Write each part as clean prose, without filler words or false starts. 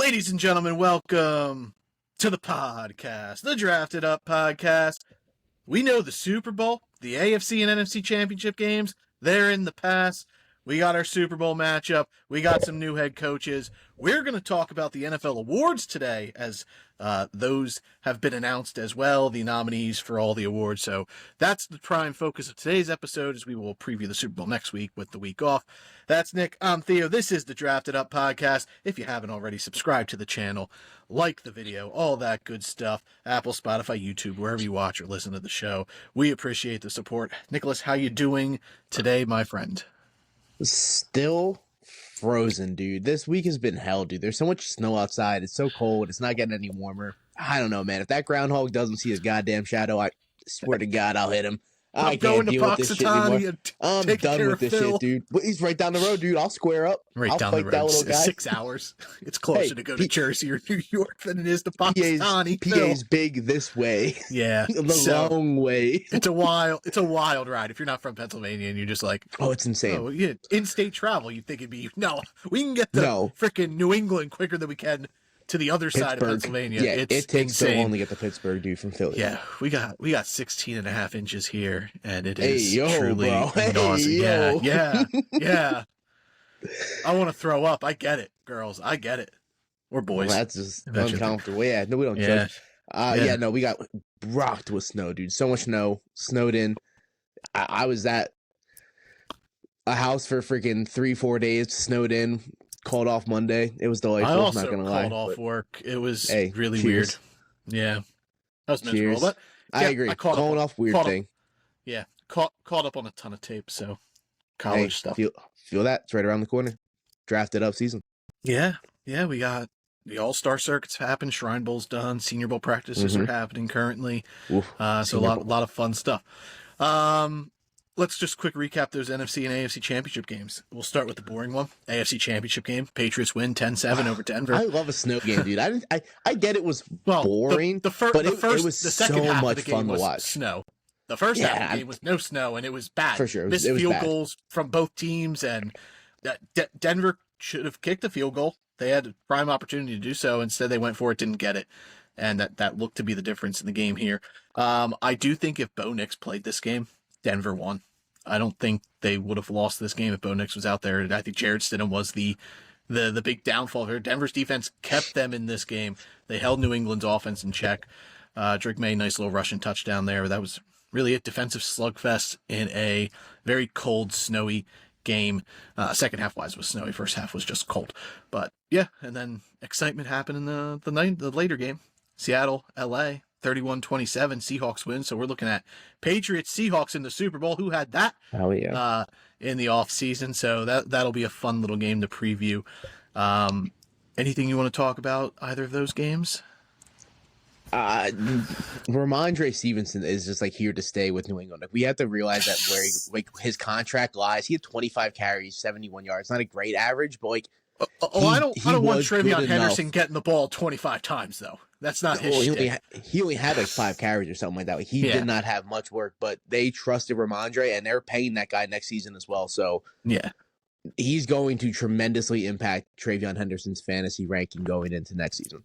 Ladies and gentlemen, welcome to the podcast, the Drafted Up podcast. We know the Super Bowl, the AFC and NFC championship games, they're in the past. We got our Super Bowl matchup. We got some new head coaches. We're going to talk about the NFL awards today, as those have been announced as well, the nominees for all the awards. So that's the prime focus of today's episode, as we will preview the Super Bowl next week with the week off. That's Nick. I'm Theo. This is the Drafted Up podcast. If you haven't already, subscribe to the channel, like the video, all that good stuff. Apple, Spotify, YouTube, wherever you watch or listen to the show. We appreciate the support. Nicholas, how you doing today, my friend? Still frozen, dude. This week has been hell, dude. There's so much snow outside. It's so cold. It's not getting any warmer. I don't know, man. If that groundhog doesn't see his goddamn shadow, I swear to God, I'll hit him. I can't deal with this shit anymore. I'm done with this shit, dude. But he's right down the road, dude. I'll square up. Right I'll down fight the that road. little guy. 6 hours. It's closer to go to Jersey or New York than it is to Pakistani. PA's big this way. Yeah. The long way. It's a wild ride. If you're not from Pennsylvania and you're just like, oh, it's insane. Oh, yeah, in-state travel, you'd think it'd be, no, we can get to freaking New England quicker than we can to the other side of Pennsylvania. Yeah, it's it takes so insane. long to get to Pittsburgh, dude, from Philly. Yeah, we got 16 and a half inches here, and it is truly bro. nausea. Yeah. I want to throw up. I get it, girls. I get it. Or boys. Well, that's just uncomfortable. Yeah, no, we don't judge. No, we got rocked with snow, dude. So much snow. Snowed in. I was at a house for freaking 3-4 days, snowed in. Called off Monday. It was delightful. I also not gonna lie, called off work. It was really cheers. weird. Yeah, that was miserable. But I agree. Calling off weird thing. Caught up on a ton of tape. So college stuff. Feel that? It's right around the corner. Drafted up season. Yeah. We got the All-Star circuits happen. Shrine Bowl's done. Senior Bowl practices are happening currently. So a lot of fun stuff. Let's just quick recap those NFC and AFC championship games. We'll start with the boring one. AFC championship game. Patriots win 10-7 over Denver. I love a snow game, dude. I get it was boring, but it was second so half much of the game fun to was watch. Snow. The first half of the game was no snow, and it was bad. For sure. Missed field goals from both teams, and Denver should have kicked a field goal. They had a prime opportunity to do so. Instead, they went for it, didn't get it. And that looked to be the difference in the game here. I do think if Bo Nix played this game, Denver won. I don't think they would have lost this game if Bo Nix was out there. I think Jared Stidham was the big downfall here. Denver's defense kept them in this game. They held New England's offense in check. Drake May, nice little Russian touchdown there. That was really a defensive slugfest in a very cold, snowy game. Second half wise was snowy. First half was just cold. But yeah, and then excitement happened in the later game. Seattle, LA. 31-27, Seahawks win. So we're looking at Patriots, Seahawks in the Super Bowl. Who had that in the offseason? So that'll be a fun little game to preview. Anything you want to talk about either of those games? Ramondre Stevenson is just like here to stay with New England. Like, we have to realize that where his contract lies. He had 25 carries, 71 yards. Not a great average, but I don't want TreVeyon Henderson getting the ball 25 times though. That's not his shit. He only had like 5 carries or something like that. He did not have much work, but they trusted Ramondre, and they're paying that guy next season as well. So he's going to tremendously impact TreVeyon Henderson's fantasy ranking going into next season.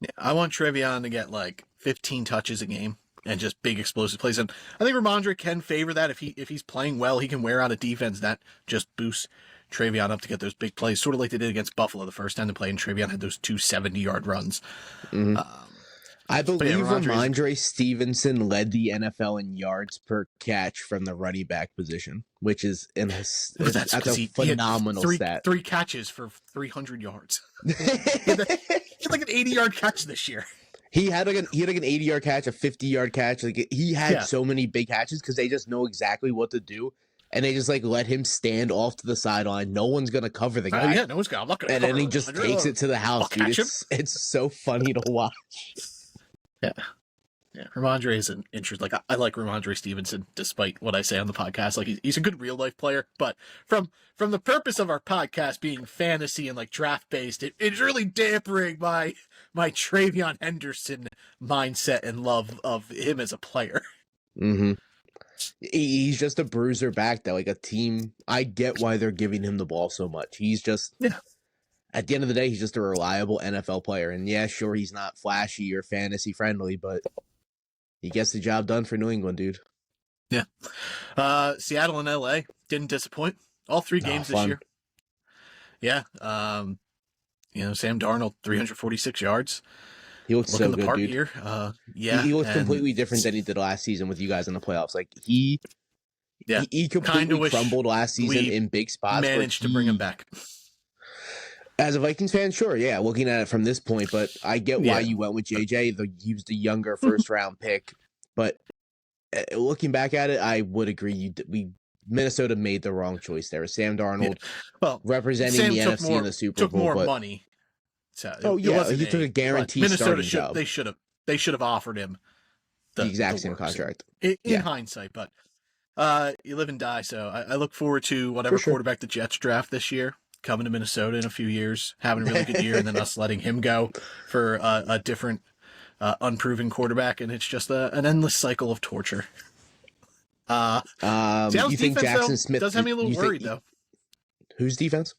Yeah, I want TreVeyon to get like 15 touches a game and just big explosive plays. And I think Ramondre can favor that. If he's playing well, he can wear out a defense that just boosts TreVeyon up to get those big plays, sort of like they did against Buffalo the first time they played, and TreVeyon had those 2 70-yard runs. I believe Ramondre Stevenson led the NFL in yards per catch from the running back position, which is that's a phenomenal stat. 3 catches for 300 yards. He had like an 80-yard catch this year. He had like an 80-yard catch, a 50-yard catch. Like, he had so many big catches because they just know exactly what to do. And they just like let him stand off to the sideline. No one's gonna cover the guy. No one's gonna. I'm not gonna. And then he just takes it to the house, dude. It's so funny to watch. Yeah. Ramondre is an interest. Like, I like Ramondre Stevenson, despite what I say on the podcast. Like, he's a good real life player. But from the purpose of our podcast being fantasy and like draft based, it's really dampering my TreVeyon Henderson mindset and love of him as a player. Mm-hmm. He's just a bruiser back that like a team. I get why they're giving him the ball so much. He's just at the end of the day, he's just a reliable NFL player. And yeah, sure, he's not flashy or fantasy friendly, but he gets the job done for New England, dude. Yeah. Seattle and LA didn't disappoint. All 3 games this year. Yeah. Sam Darnold, 346 yards. He looks so the good, part dude. Here. Yeah. He looks completely different than he did last season with you guys in the playoffs. Like he completely crumbled last season in big spots. Managed to bring him back. As a Vikings fan, sure, yeah, looking at it from this point, but I get why you went with JJ. He was the younger first-round pick, but looking back at it, I would agree. Minnesota made the wrong choice there. Sam Darnold, representing the NFC in the Super Bowl, took more money. So he took a guaranteed starting job. They should have offered him the exact same contract. In hindsight, but you live and die. So I look forward to whatever quarterback the Jets draft this year, coming to Minnesota in a few years, having a really good year, and then us letting him go for a different, unproven quarterback, and it's just an endless cycle of torture. You think Jackson Smith does have me a little worried though? Whose defense?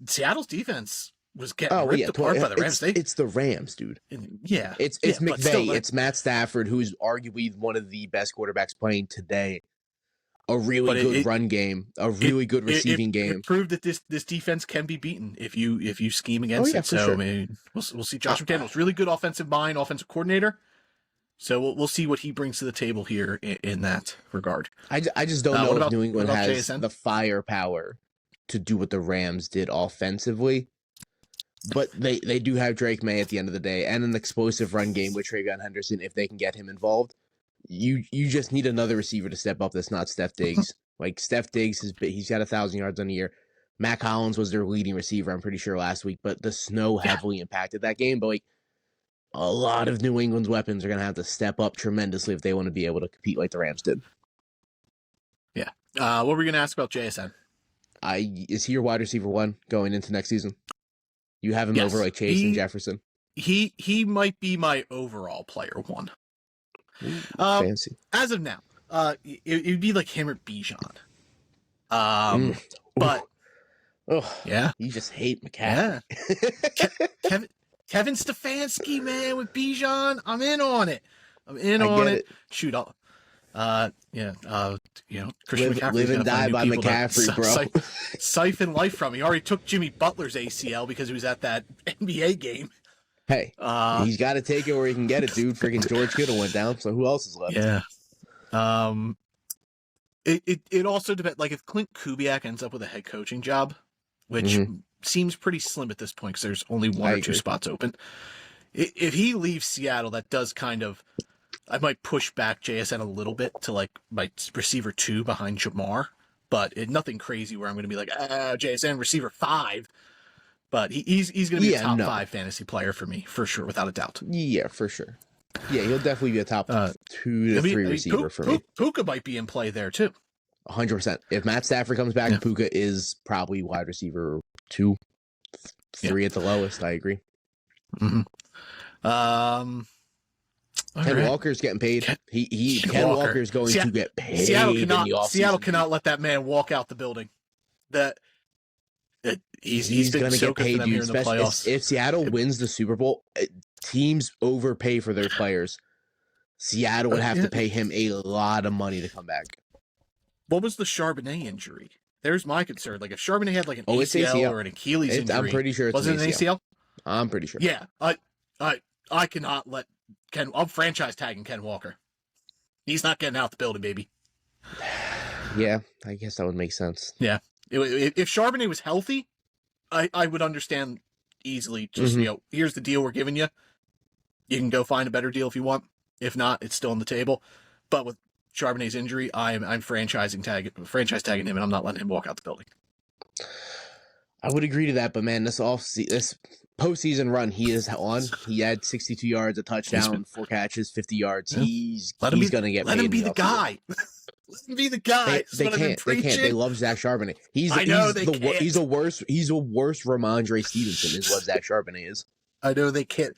Seattle's defense was getting ripped apart by the Rams. It's the Rams, dude. It's McVay. Still, it's Matt Stafford, who's arguably one of the best quarterbacks playing today. A really good run game, a really good receiving game. It proved that this defense can be beaten if you scheme against it. So sure. I mean, we'll see. Josh McDaniels, really good offensive mind, offensive coordinator. So we'll see what he brings to the table here in that regard. I just don't know if New England has the firepower to do what the Rams did offensively. But they do have Drake May at the end of the day, and an explosive run game with TreVeyon Henderson if they can get him involved. You just need another receiver to step up that's not Steph Diggs. Like Steph Diggs, he's got 1,000 yards on the year. Mac Hollins was their leading receiver, I'm pretty sure, last week, but the snow heavily impacted that game. But like a lot of New England's weapons are going to have to step up tremendously if they want to be able to compete like the Rams did. Yeah. What were we going to ask about JSN? Is he your wide receiver 1 going into next season? You have him over like Chase and Jefferson. He might be my overall player 1. Fancy. As of now, it'd be like him or Bijan. But you just hate McCaffrey. Yeah. Kevin Stefanski, man, with Bijan, I'm in on it. Shoot, Christian McCaffrey live and die by McCaffrey, bro. Siphon life from. He already took Jimmy Butler's ACL because he was at that NBA game. Hey, he's got to take it where he can get it, dude. Freaking George Kittle went down, so who else is left? Yeah. It also depends. Like if Clint Kubiak ends up with a head coaching job, which seems pretty slim at this point because there's only 1 or 2 spots open. If he leaves Seattle, that does kind of. I might push back JSN a little bit to like my receiver 2 behind Jamar, but nothing crazy where I'm going to be like, JSN receiver 5. But he's going to be a top 5 fantasy player for me, for sure, without a doubt. Yeah, for sure. Yeah, he'll definitely be a top 2 to 3 receiver for me. Puka might be in play there, too. 100%. If Matt Stafford comes back, Puka is probably wide receiver 2, 3 at the lowest. I agree. Mm-hmm. Ken Walker's getting paid. Ken Walker's going to get paid. Seattle cannot let that man walk out the building. He's going to get paid, dude. If Seattle wins the Super Bowl, teams overpay for their players. Seattle would have to pay him a lot of money to come back. What was the Charbonnet injury? There's my concern. Like if Charbonnet had like an ACL or an Achilles injury, I'm pretty sure was it an ACL? I'm pretty sure. Yeah, I cannot let Ken. I'm franchise tagging Ken Walker. He's not getting out the building, baby. Yeah, I guess that would make sense. Yeah, if Charbonnet was healthy, I would understand easily. Just here's the deal we're giving you. You can go find a better deal if you want. If not, it's still on the table. But with Charbonnet's injury, I'm franchise tagging him, and I'm not letting him walk out the building. I would agree to that, but man, this postseason run he is on. He had 62 yards, a touchdown, 4 catches, 50 yards. Yeah. He's going to get paid. Let him be the guy. Let him be the guy. They can't. They love Zach Charbonnet. He's a worse Ramondre Stevenson is what Zach Charbonnet is. I know they can't.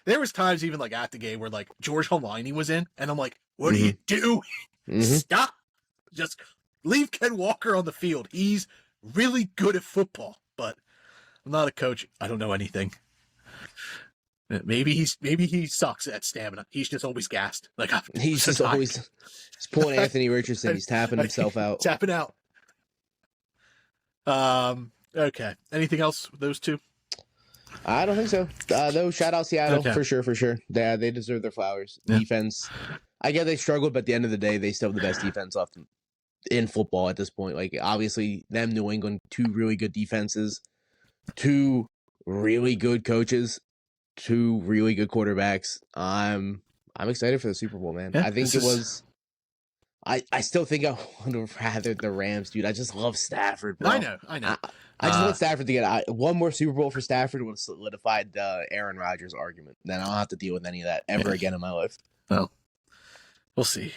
There was times even like at the game where like George Holani was in, and I'm like, what do you do? Stop. Just leave Ken Walker on the field. He's really good at football, but I'm not a coach. I don't know anything. Maybe he sucks at stamina. He's just always gassed. Like He's so just tired. always he's pulling Anthony Richardson. He's tapping himself out. Tapping out. Okay. Anything else with those two? I don't think so. Though, shout out Seattle Okay. for sure. They deserve their flowers. Yeah. Defense. I get they struggled, but at the end of the day, they still have the best defense left in football at this point. Like obviously, them New England, 2 really good defenses, 2 really good coaches, 2 really good quarterbacks. I'm excited for the Super Bowl, man. Yeah, I think it was. I still think I would have rather the Rams, dude. I just love Stafford, bro. I know. I just want Stafford to get one more Super Bowl for Stafford would have solidified the Aaron Rodgers argument. Then I don't have to deal with any of that ever again in my life. Well, we'll see.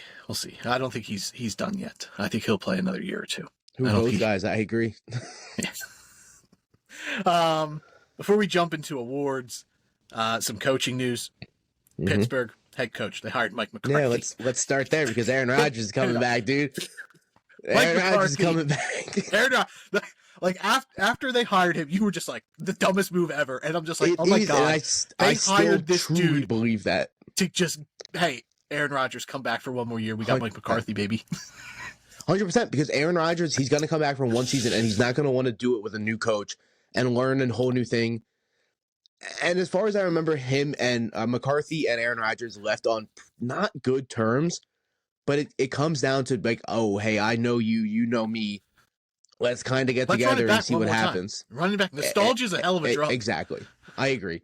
I don't think he's done yet. I think he'll play another year or two. Those guys? I agree. Before we jump into awards, some coaching news. Pittsburgh head coach. They hired Mike McCarthy. Yeah, let's start there because Aaron Rodgers is coming back, dude. Aaron Rodgers is coming back. Aaron, like after they hired him, you were just like the dumbest move ever, and I'm just like, oh my god, I hired this dude. Believe that to just hey, Aaron Rodgers, come back for one more year. We got Mike McCarthy, baby. 100% because Aaron Rodgers, he's gonna come back from one season, and he's not gonna want to do it with a new coach and learn a whole new thing. And as far as I remember, him and McCarthy and Aaron Rodgers left on not good terms, but it comes down to like, oh, hey, I know you, you know me. Let's kind of get together and see what happens. Running back, nostalgia is a hell of a drug. Exactly, I agree,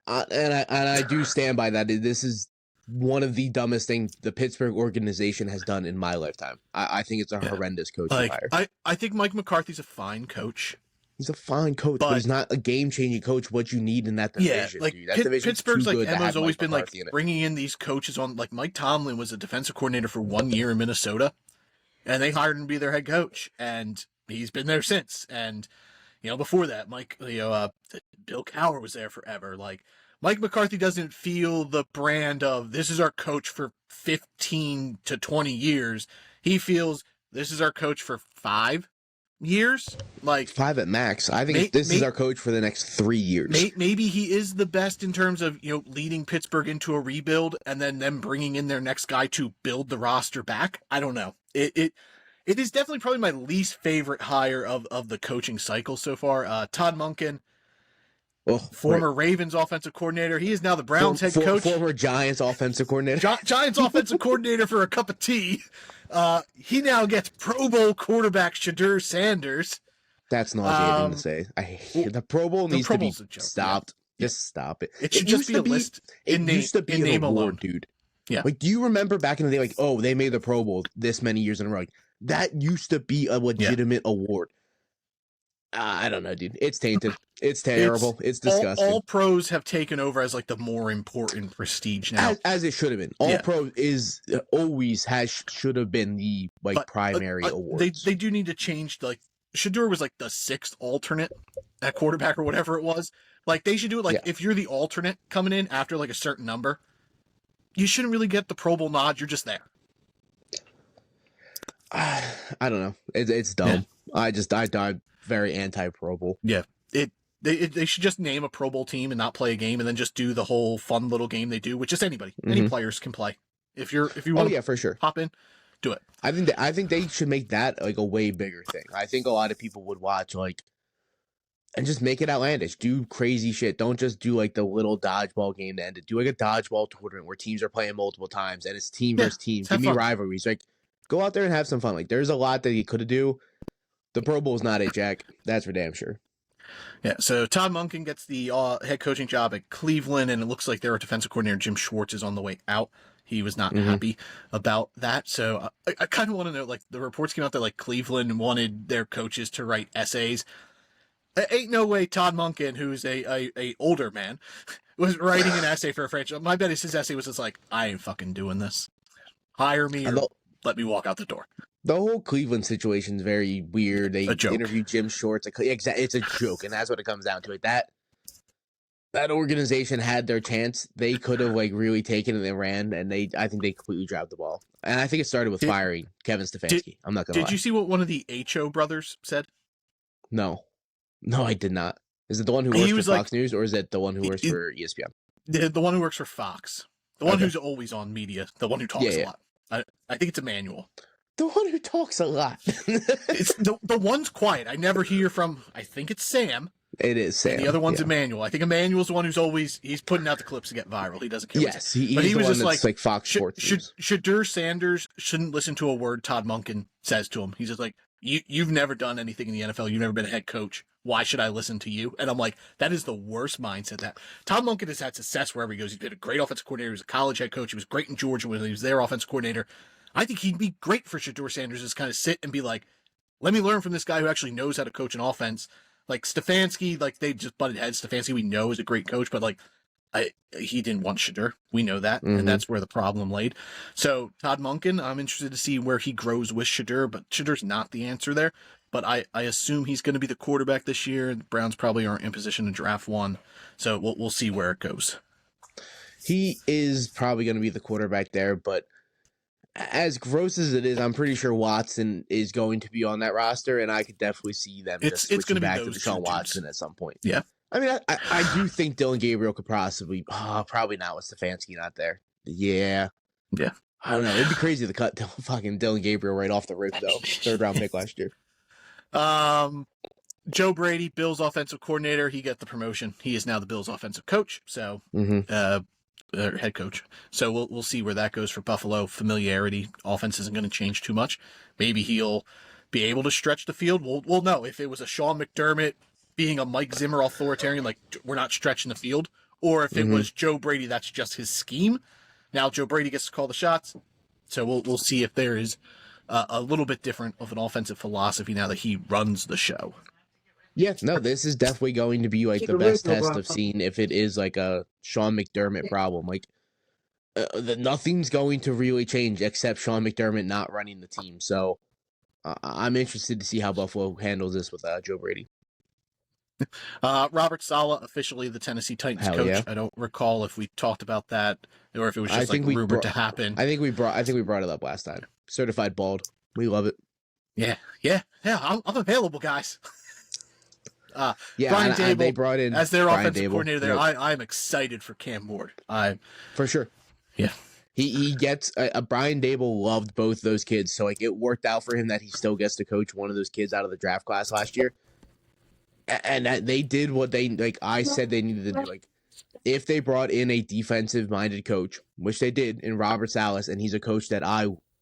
and I do stand by that. This is one of the dumbest things the Pittsburgh organization has done in my lifetime. I think it's a horrendous coaching hire. I think Mike McCarthy's a fine coach. He's a fine coach, but he's not a game-changing coach. What you need in that division, like dude. That Pittsburgh's like Emma's always been like bringing in these coaches on. Like Mike Tomlin was a defensive coordinator for 1 year in Minnesota, and they hired him to be their head coach, and he's been there since. And before that, Bill Cowher was there forever. Like Mike McCarthy doesn't feel the brand of this is our coach for 15 to 20 years. He feels this is our coach for 5 years, like 5 at max. I think this is our coach for the next 3 years. Maybe he is the best in terms of leading Pittsburgh into a rebuild and then them bringing in their next guy to build the roster back. I don't know. It is definitely probably my least favorite hire of the coaching cycle so far. Todd Monken, former Ravens offensive coordinator. He is now the Browns head coach. Former Giants offensive coordinator. Giants offensive coordinator for a cup of tea. He now gets Pro Bowl quarterback Shadur Sanders. That's nauseating to say. I hate the Pro Bowl needs to be stopped. Yeah. Just stop it. It should just be a list. It used to be an award, dude. Yeah. Like, do you remember back in the day, like, oh, they made the Pro Bowl this many years in a row? Like, that used to be a legitimate award. I don't know, dude. It's tainted. It's terrible. It's disgusting. All pros have taken over as like the more important prestige now, as it should have been. All pro is always should have been the primary award. They do need to change. Like Shadur was like the 6th alternate at quarterback or whatever it was. Like they should do it. Like if you're the alternate coming in after like a certain number, you shouldn't really get the Pro Bowl nod. You're just there. I don't know. It's dumb. Yeah. I'm very anti Pro Bowl. Yeah. They should just name a Pro Bowl team and not play a game and then just do the whole fun little game they do, which is anybody. Any players can play. If you want to for sure. hop in, do it. I think they should make that like a way bigger thing. I think a lot of people would watch and just make it outlandish. Do crazy shit. Don't just do like the little dodgeball game that ended. Do like a dodgeball tournament where teams are playing multiple times and it's team versus team. Give me rivalries. Like go out there and have some fun. Like there's a lot that you could do. The Pro Bowl is not it, Jack. That's for damn sure. Yeah, so Todd Monken gets the head coaching job at Cleveland, and it looks like their defensive coordinator, Jim Schwartz, is on the way out. He was not happy about that. So I kind of want to know, like, the reports came out that, like, Cleveland wanted their coaches to write essays. Ain't no way Todd Monken, who's a older man, was writing an essay for a franchise. My bet is his essay was just like, I ain't fucking doing this. Hire me or let me walk out the door. The whole Cleveland situation is very weird. They interviewed Jim Schwartz. It's a joke, and that's what it comes down to. Like that organization had their chance. They could have really taken it and ran, and I think they completely dropped the ball. And I think it started with firing Kevin Stefanski. I'm not gonna lie. Did you see what one of the HO brothers said? No, I did not. Is it the one who He works for was like Fox News, or is it the one who works he- for ESPN? the one who works for Fox, the one Okay. who's always on media, the one who talks a lot. I think it's Emmanuel. The one who talks a lot. It's the one's quiet. I never hear from. I think it's Sam. It is Sam. And the other one's Emmanuel. I think Emmanuel's the one who's always he's putting out the clips to get viral. He doesn't care. Yes, he's but he the was one just that's like Fox Sports. Shadur Sanders shouldn't listen to a word Todd Monken says to him. He's just like, you've never done anything in the NFL. You've never been a head coach. Why should I listen to you? And I'm like, that is the worst mindset. That Todd Monken has had success wherever he goes. He's been a great offensive coordinator. He was a college head coach. He was great in Georgia when he was their offensive coordinator. I think he'd be great for Shadur Sanders to kind of sit and be like, let me learn from this guy who actually knows how to coach an offense. Like Stefanski, like they just butted heads. Stefanski, we know, is a great coach, but like he didn't want Shadur. We know that, and that's where the problem laid. So Todd Monken, I'm interested to see where he grows with Shadur, but Shadur's not the answer there. But I assume he's going to be the quarterback this year. The Browns probably aren't in position to draft one, so we'll see where it goes. He is probably going to be the quarterback there, but as gross as it is, I'm pretty sure Watson is going to be on that roster, and I could definitely see them just switching back to Deshaun Watson at some point. Yeah. I mean, I do think Dylan Gabriel could possibly, probably not with Stefanski not there. Yeah. Yeah. I don't know. It'd be crazy to cut fucking Dylan Gabriel right off the rip, though. 3rd round pick last year. Joe Brady, Bills offensive coordinator, he got the promotion. He is now the Bills offensive coach. So, head coach. So we'll see where that goes for Buffalo. Familiarity, offense isn't going to change too much. Maybe he'll be able to stretch the field. We'll know if it was a Sean McDermott being a Mike Zimmer authoritarian, like we're not stretching the field, or if it was Joe Brady, that's just his scheme. Now Joe Brady gets to call the shots. So we'll see if there is a little bit different of an offensive philosophy now that he runs the show. Yeah, no, this is definitely going to be like the best test of seeing if it is like a Sean McDermott problem. Like, nothing's going to really change except Sean McDermott not running the team. So I'm interested to see how Buffalo handles this with Joe Brady. Robert Saleh, officially the Tennessee Titans coach. Yeah. I don't recall if we talked about that or if it was just rumored to happen. I think we brought it up last time. Certified bald. We love it. Yeah. I'm available, guys. Brian Dable, they brought in as their offensive coordinator there. I'm excited for Cam Ward. For sure. Yeah. He gets Brian Dable loved both those kids, so like it worked out for him that he still gets to coach one of those kids out of the draft class last year. And that they did what I said they needed to do. Like, if they brought in a defensive-minded coach, which they did in Robert Saleh, and he's a coach that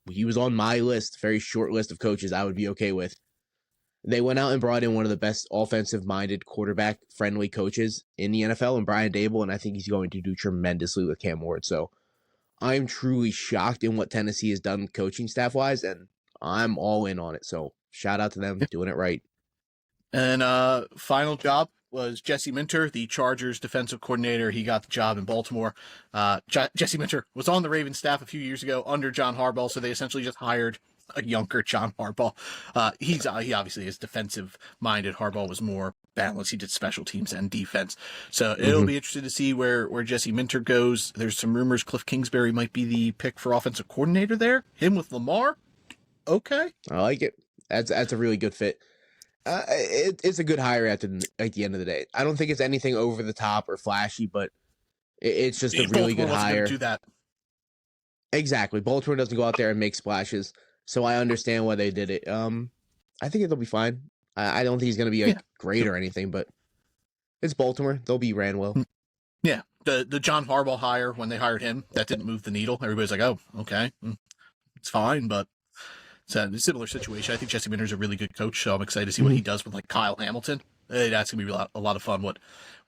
he was on my list, very short list of coaches I would be okay with. They went out and brought in one of the best offensive-minded, quarterback-friendly coaches in the NFL, and Brian Dable, and I think he's going to do tremendously with Cam Ward. So I'm truly shocked in what Tennessee has done coaching staff-wise, and I'm all in on it. So shout out to them doing it right. And final job was Jesse Minter, the Chargers defensive coordinator. He got the job in Baltimore. Jesse Minter was on the Ravens staff a few years ago under John Harbaugh, so they essentially just hired a younger John Harbaugh. He obviously is defensive-minded. Harbaugh was more balanced. He did special teams and defense. So it'll be interesting to see where Jesse Minter goes. There's some rumors Cliff Kingsbury might be the pick for offensive coordinator there. Him with Lamar. Okay. I like it. That's a really good fit. It's a good hire at the end of the day. I don't think it's anything over the top or flashy, but it's just a really good hire. Do that. Exactly. Baltimore doesn't go out there and make splashes, so I understand why they did it. I think it'll be fine. I don't think he's going to be great or anything, but it's Baltimore. They'll be ran well. Yeah. The John Harbaugh hire, when they hired him, that didn't move the needle. Everybody's like, oh, okay, it's fine, but it's a similar situation. I think Jesse Minter's a really good coach, so I'm excited to see what he does with Kyle Hamilton. That's going to be a lot of fun what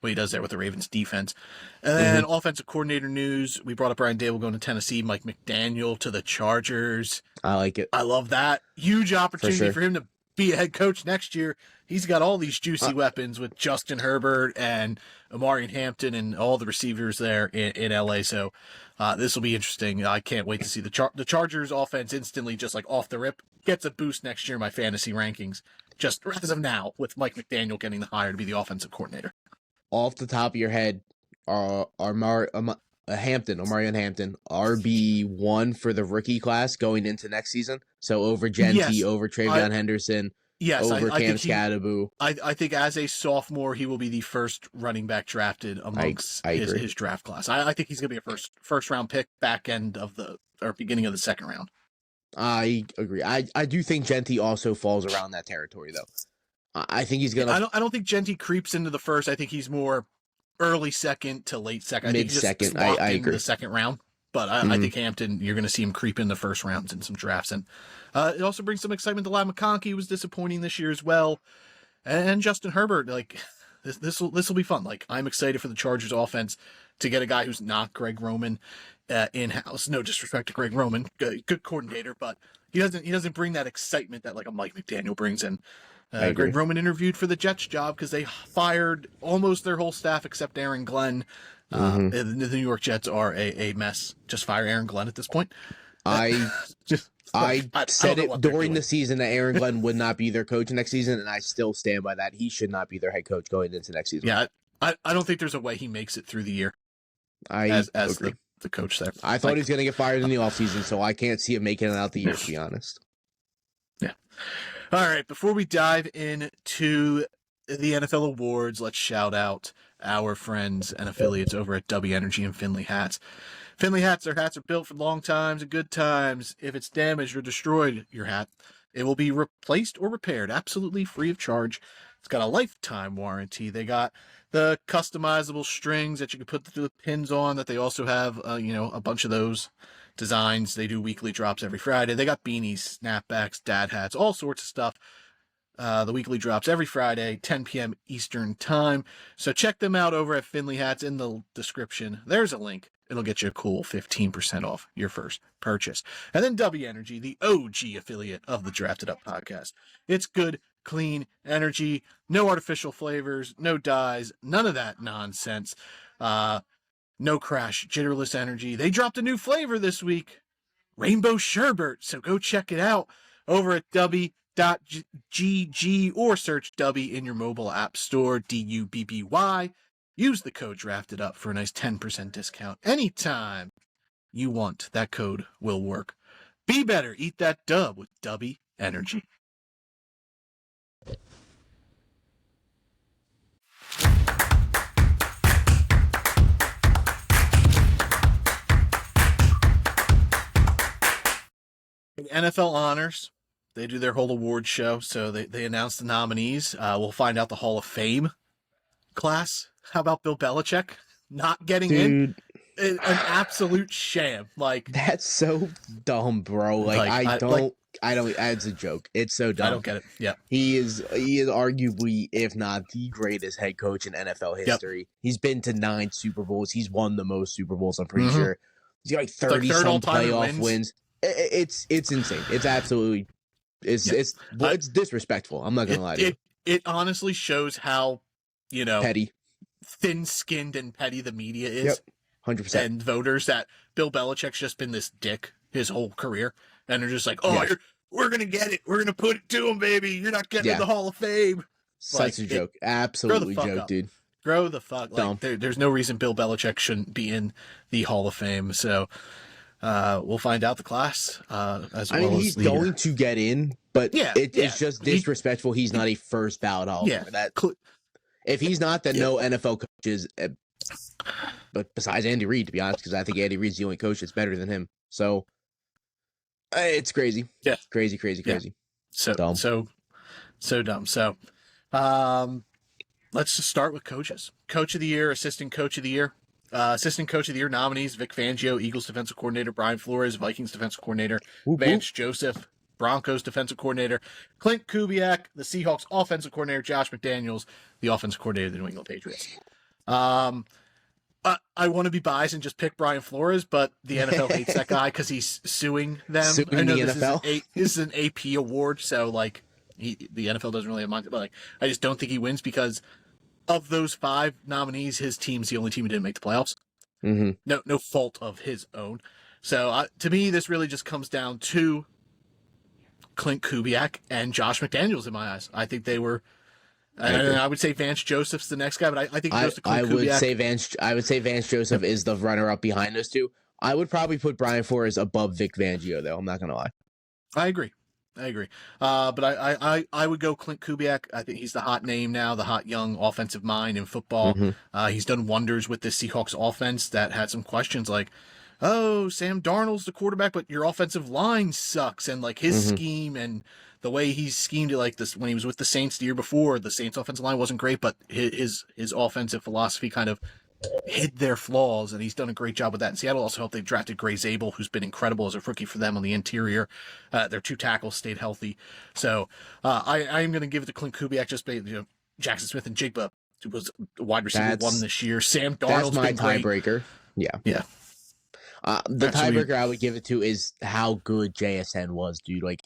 he does there with the Ravens defense. And then offensive coordinator news, we brought up Brian Dable going to Tennessee, Mike McDaniel to the Chargers. I like it. I love that. Huge opportunity for him to be a head coach next year. He's got all these juicy weapons with Justin Herbert and Amari Hampton and all the receivers there in LA. So this will be interesting. I can't wait to see the Chargers offense instantly, just off the rip, gets a boost next year in my fantasy rankings. Just as of now, with Mike McDaniel getting the hire to be the offensive coordinator. Off the top of your head, Amari Hampton, RB1 for the rookie class going into next season. So over Genty, over Travion Henderson, Yes, over I Cam think Scadaboo. I think as a sophomore, he will be the first running back drafted amongst I agree. his draft class. I think he's going to be a first round pick, back end of the or beginning of the second round. I agree. I do think Genty also falls around that territory, though. I think he's gonna I don't think Genty creeps into the first. I think he's more early second to late second. I think he's just mid-second. locked I into agree. the second round. But I think Hampton, you're going to see him creep in the first rounds in some drafts. And it also brings some excitement to Lyle McConkey, who was disappointing this year as well. And Justin Herbert, like this will be fun. Like, I'm excited for the Chargers offense to get a guy who's not Greg Roman in house. No disrespect to Greg Roman, good coordinator, but he doesn't bring that excitement that like a Mike McDaniel brings in. Greg Roman interviewed for the Jets job because they fired almost their whole staff except Aaron Glenn. The New York Jets are a mess. Just fire Aaron Glenn at this point. I said it during the season that Aaron Glenn would not be their coach next season, and I still stand by that. He should not be their head coach going into next season. Yeah, I don't think there's a way he makes it through the year. As agree. The coach there. I thought he was going to get fired in the offseason, so I can't see him making it out the year, to be honest. Yeah. All right, before we dive into the NFL awards, let's shout out our friends and affiliates over at W Energy and Finley Hats. Finley Hats, their hats are built for long times and good times. If it's damaged or destroyed, your hat, it will be replaced or repaired absolutely free of charge. It's got a lifetime warranty. They got the customizable strings that you can put the pins on, that they also have, a bunch of those designs. They do weekly drops every Friday. They got beanies, snapbacks, dad hats, all sorts of stuff. The weekly drops every Friday, 10 p.m. Eastern time. So check them out over at Finley Hats. In the description, there's a link. It'll get you a cool 15% off your first purchase. And then W Energy, the OG affiliate of the Drafted Up podcast. It's good, clean energy, no artificial flavors, no dyes, none of that nonsense. No crash, jitterless energy. They dropped a new flavor this week, Rainbow Sherbet. So go check it out over at W.gg or search W in your mobile app store, DUBBY. Use the code Drafted Up for a nice 10% discount anytime you want. That code will work. Be better, eat that dub with W Energy. NFL honors. They do their whole award show, so they announce the nominees. We'll find out the Hall of Fame class. How about Bill Belichick not getting in? An absolute sham. Like, that's so dumb, bro. It's a joke. It's so dumb. I don't get it. Yeah. He is arguably, if not the greatest head coach in NFL history. Yep. He's been to 9 Super Bowls. He's won the most Super Bowls, I'm pretty sure. He's got 30 some playoff wins. It's insane. It's absolutely it's disrespectful. I'm not gonna lie to you. It honestly shows how, petty, thin-skinned and petty the media is. Yep. 100%. And voters, that Bill Belichick's just been this dick his whole career. And they're just like, we're going to get it. We're going to put it to him, baby. You're not getting in the Hall of Fame. Such a joke. Absolutely joke, dude. Grow the fuck. Like, there's no reason Bill Belichick shouldn't be in the Hall of Fame. So we'll find out the class as well. I mean, he's going to get in, but it's just disrespectful. He's not a first ballot Hall of Famer. If he's not, then no NFL coaches, but besides Andy Reid, to be honest, because I think Andy Reid's the only coach that's better than him. So it's crazy. Yeah. Crazy. So dumb. So dumb. So let's just start with coaches. Coach of the year, assistant coach of the year. Assistant coach of the year nominees: Vic Fangio, Eagles defensive coordinator; Brian Flores, Vikings defensive coordinator; Vance Joseph, Broncos defensive coordinator; Clint Kubiak, the Seahawks offensive coordinator; Josh McDaniels, the offensive coordinator of the New England Patriots. I want to be biased and just pick Brian Flores, but the NFL hates that guy because he's suing them. I know this NFL. Is an AP award, so like the NFL doesn't really have mind, but like I just don't think he wins because of those 5 nominees, his team's the only team who didn't make the playoffs. Mm-hmm. No fault of his own. So to me, this really just comes down to Clint Kubiak and Josh McDaniels in my eyes. I think they were. I would say Vance Joseph's the next guy, but I think it goes to Clint Kubiak. I would say Vance Joseph is the runner-up behind those two. I would probably put Brian Flores above Vic Fangio, though. I'm not gonna lie. I agree. I agree. But I would go Clint Kubiak. I think he's the hot name now, the hot young offensive mind in football. Mm-hmm. He's done wonders with this Seahawks offense that had some questions like, oh, Sam Darnold's the quarterback, but your offensive line sucks. And like his Mm-hmm. scheme and the way he's schemed it, like this when he was with the Saints the year before, the Saints offensive line wasn't great, but his offensive philosophy kind of hid their flaws, and he's done a great job with that. And Seattle also helped. They drafted Gray Zabel, who's been incredible as a rookie for them on the interior. Their two tackles stayed healthy. So I'm going to give it to Clint Kubiak just based, Jackson Smith and Jigba, who was wide receiver one this year. Sam That's Darnold's my been great. tiebreaker. Yeah. Yeah. The tiebreaker I would give it to is how good JSN was, dude. Like,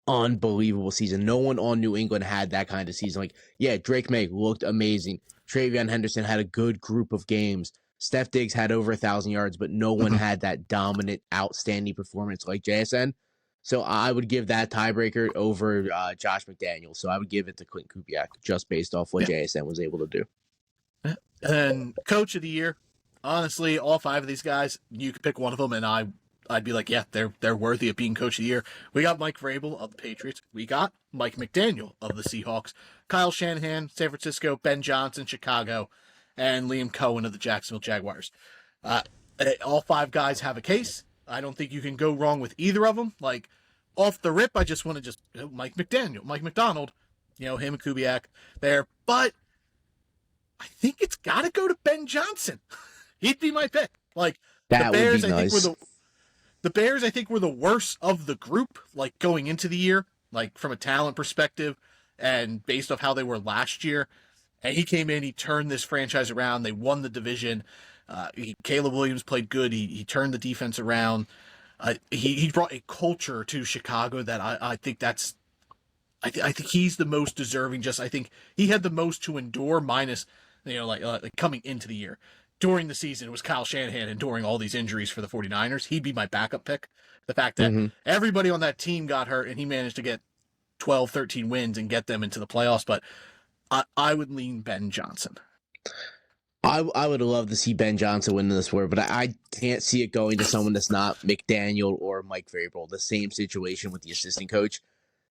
unbelievable season. No one on New England had that kind of season. Like, yeah, Drake May looked amazing. Travion Henderson had a good group of games. Steph Diggs had over 1,000 yards, but no one had that dominant, outstanding performance like JSN. So I would give that tiebreaker over Josh McDaniels. So I would give it to Clint Kubiak just based off what JSN was able to do. And coach of the year, honestly, all five of these guys, you could pick one of them, and I'd be like, yeah, they're worthy of being coach of the year. We got Mike Vrabel of the Patriots. We got Mike McDaniel of the Seahawks. Kyle Shanahan, San Francisco. Ben Johnson, Chicago. And Liam Cohen of the Jacksonville Jaguars. All five guys have a case. I don't think you can go wrong with either of them. Like, off the rip, I just want to Mike McDonald, him and Kubiak there. But I think it's got to go to Ben Johnson. He'd be my pick. Like, that the Bears, would be nice. The Bears, I think, were the worst of the group, like, going into the year, like, from a talent perspective and based off how they were last year. And he came in, he turned this franchise around. They won the division. Caleb Williams played good. He turned the defense around. He brought a culture to Chicago that I think I think he's the most deserving. I think he had the most to endure minus, like coming into the year. During the season, it was Kyle Shanahan enduring all these injuries for the 49ers. He'd be my backup pick. The fact that everybody on that team got hurt and he managed to get 12, 13 wins and get them into the playoffs. But I would lean Ben Johnson. I would love to see Ben Johnson win this war, but I can't see it going to someone that's not McDaniel or Mike Vrabel. The same situation with the assistant coach.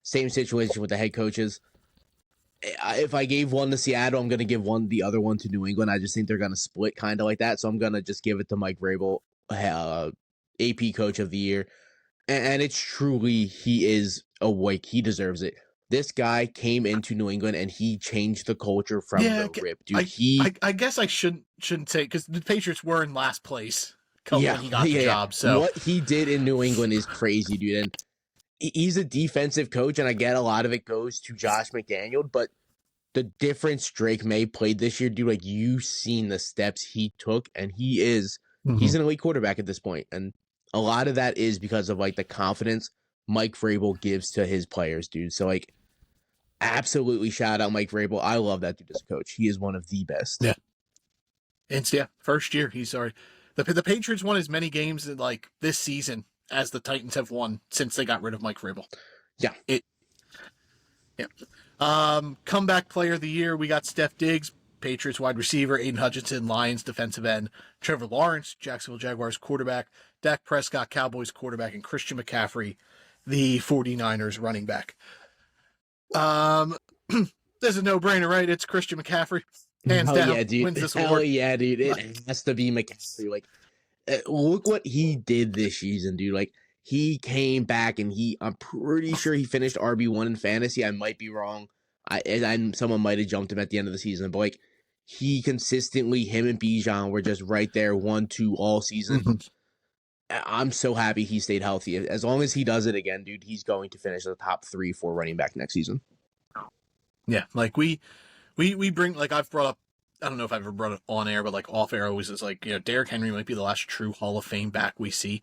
Same situation with the head coaches. If I gave one to Seattle, I'm going to give the other one to New England. I just think they're going to split kind of like that. So I'm going to just give it to Mike Vrabel, AP Coach of the Year. And it's truly, he is awake. He deserves it. This guy came into New England and he changed the culture from the rip, dude. I guess I shouldn't say, because the Patriots were in last place when he got the job. So what he did in New England is crazy, dude. And he's a defensive coach, and I get a lot of it goes to Josh McDaniel, but the difference Drake May played this year, dude, like, you've seen the steps he took, and he's an elite quarterback at this point. And a lot of that is because of, like, the confidence Mike Vrabel gives to his players, dude. So, like, absolutely shout out Mike Vrabel. I love that dude as a coach. He is one of the best. Yeah. And first year, he's already the Patriots won as many games like this season as the Titans have won since they got rid of Mike Vrabel. Yeah. Comeback player of the year, we got Steph Diggs, Patriots wide receiver, Aiden Hutchinson, Lions defensive end, Trevor Lawrence, Jacksonville Jaguars quarterback, Dak Prescott, Cowboys quarterback, and Christian McCaffrey, the 49ers running back. There's a no-brainer, right? It's Christian McCaffrey. Hands down, yeah, dude. wins this award. Yeah, dude. It has to be McCaffrey. Like, look what he did this season, dude. Like, he came back and I'm pretty sure he finished RB1 in fantasy. I might be wrong. Someone might have jumped him at the end of the season, but like, he consistently, him and Bijan were just right there, 1-2 all season. I'm so happy he stayed healthy. As long as he does it again, dude, he's going to finish the top 3-4 running back next season. Yeah, like we bring, like, I've brought up, I don't know if I've ever brought it on air, but like off air always is like, Derrick Henry might be the last true Hall of Fame back we see.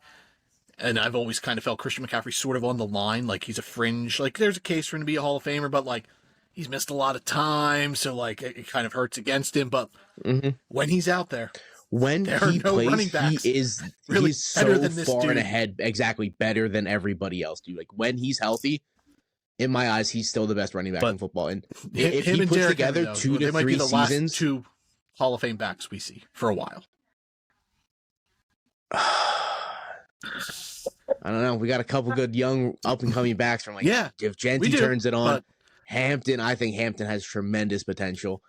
And I've always kind of felt Christian McCaffrey sort of on the line, like he's a fringe, like there's a case for him to be a Hall of Famer, but like he's missed a lot of time, so like it kind of hurts against him. But when he's out there, when he plays, he's so than this far dude. and ahead, exactly better than everybody else, dude. Like, when he's healthy, in my eyes, he's still the best running back in football. And if he puts together 2 to 3 seasons, last 2 Hall of Fame backs we see for a while. I don't know. We got a couple good young up and coming backs from if Genty turns it on. Hampton, I think Hampton has tremendous potential.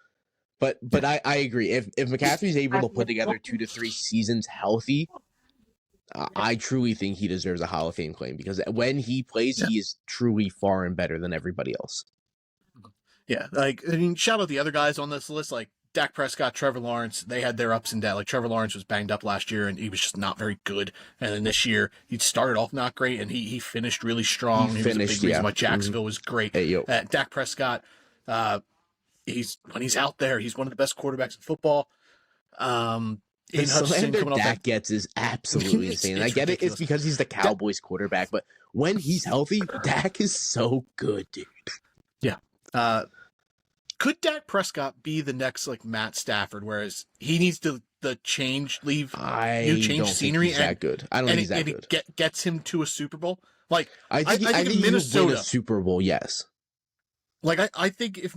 But I agree. If McCaffrey's able to put together 2 to 3 seasons healthy, I truly think he deserves a Hall of Fame claim because when he plays, he is truly far and better than everybody else. Yeah, shout out the other guys on this list, like Dak Prescott, Trevor Lawrence. They had their ups and downs. Like Trevor Lawrence was banged up last year, and he was just not very good. And then this year, he started off not great, and he finished really strong. He was a big reason why Jacksonville was great. Hey, Dak Prescott, when he's out there, he's one of the best quarterbacks in football. The slander Dak gets is absolutely insane. I get ridiculous. It's because he's the Cowboys quarterback, but when he's healthy, Dak is so good, dude. Yeah. Could Dak Prescott be the next Matt Stafford, whereas he needs to change scenery? I don't think he's that good. I don't think he's that good. It gets him to a Super Bowl. I think if Minnesota win a Super Bowl, yes. I think if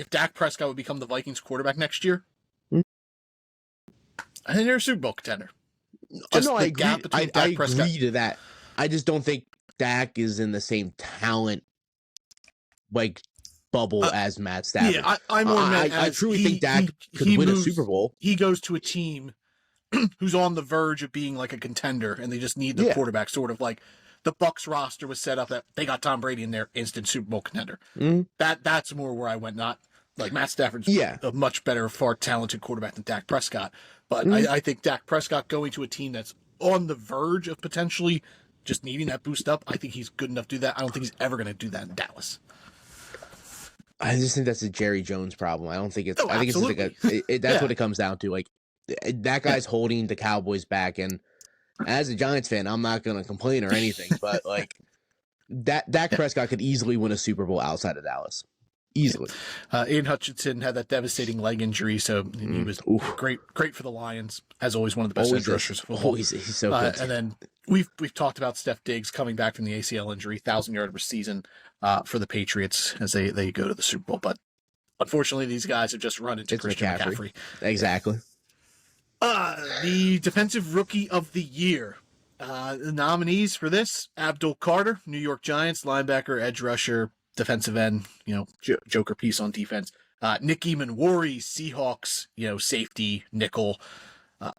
Dak Prescott would become the Vikings quarterback next year, I think they're a Super Bowl contender. I agree. I agree to that. I just don't think Dak is in the same talent bubble as Matt Stafford. Yeah, I truly think Dak could win a Super Bowl. He goes to a team who's on the verge of being a contender, and they just need the quarterback. Sort of like the Bucs roster was set up that they got Tom Brady in their instant Super Bowl contender. Mm-hmm. That's more where I went. Not Matt Stafford's a much better, far talented quarterback than Dak Prescott. But I think Dak Prescott going to a team that's on the verge of potentially just needing that boost up, I think he's good enough to do that. I don't think he's ever going to do that in Dallas. I just think that's a Jerry Jones problem. I don't think it's. I think it's that's what it comes down to. That guy's holding the Cowboys back, and as a Giants fan, I'm not going to complain or anything. But Dak Prescott could easily win a Super Bowl outside of Dallas. Easily. Ian Hutchinson had that devastating leg injury, so he was great for the Lions. As always, one of the best edge rushers of football. He's so good. And then we've talked about Steph Diggs coming back from the ACL injury, 1,000-yard season for the Patriots as they go to the Super Bowl. But unfortunately, these guys have just run into Christian McCaffrey. Exactly. The Defensive Rookie of the Year. The nominees for this: Abdul Carter, New York Giants, linebacker, edge rusher, defensive end, joker piece on defense. Nick Eamon-Warry, Seahawks, safety, nickel,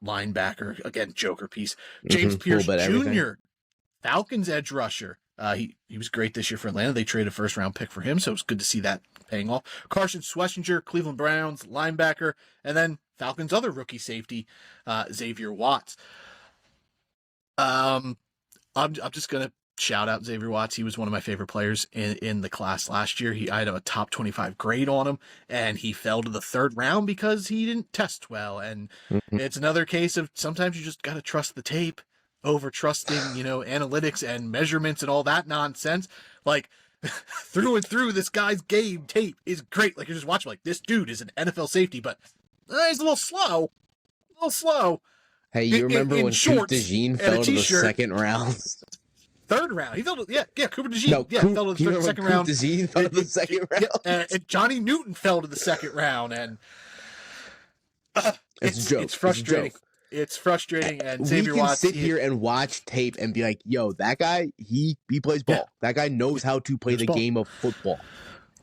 linebacker, again, joker piece. James Pierce Jr., Falcons edge rusher. He was great this year for Atlanta. They traded a first-round pick for him, so it was good to see that paying off. Carson Schlesinger, Cleveland Browns, linebacker, and then Falcons' other rookie safety, Xavier Watts. I'm just going to shout out Xavier Watts. He was one of my favorite players in the class last year. I had a top 25 grade on him, and he fell to the third round because he didn't test well. And it's another case of sometimes you just got to trust the tape over trusting, analytics and measurements and all that nonsense. Through and through, this guy's game tape is great. You're just watching, this dude is an NFL safety, but he's a little slow. Hey, you remember when Cooper DeJean fell to the second round? Third round. He fell to, Cooper DeJean. Fell to the second round. DeJean fell to the second round. And Johnny Newton fell to the second round. And it's frustrating. It's frustrating. And Xavier Watts. We can sit here and watch tape and be like, yo, that guy, he plays ball. Yeah. That guy knows how to play the game of football.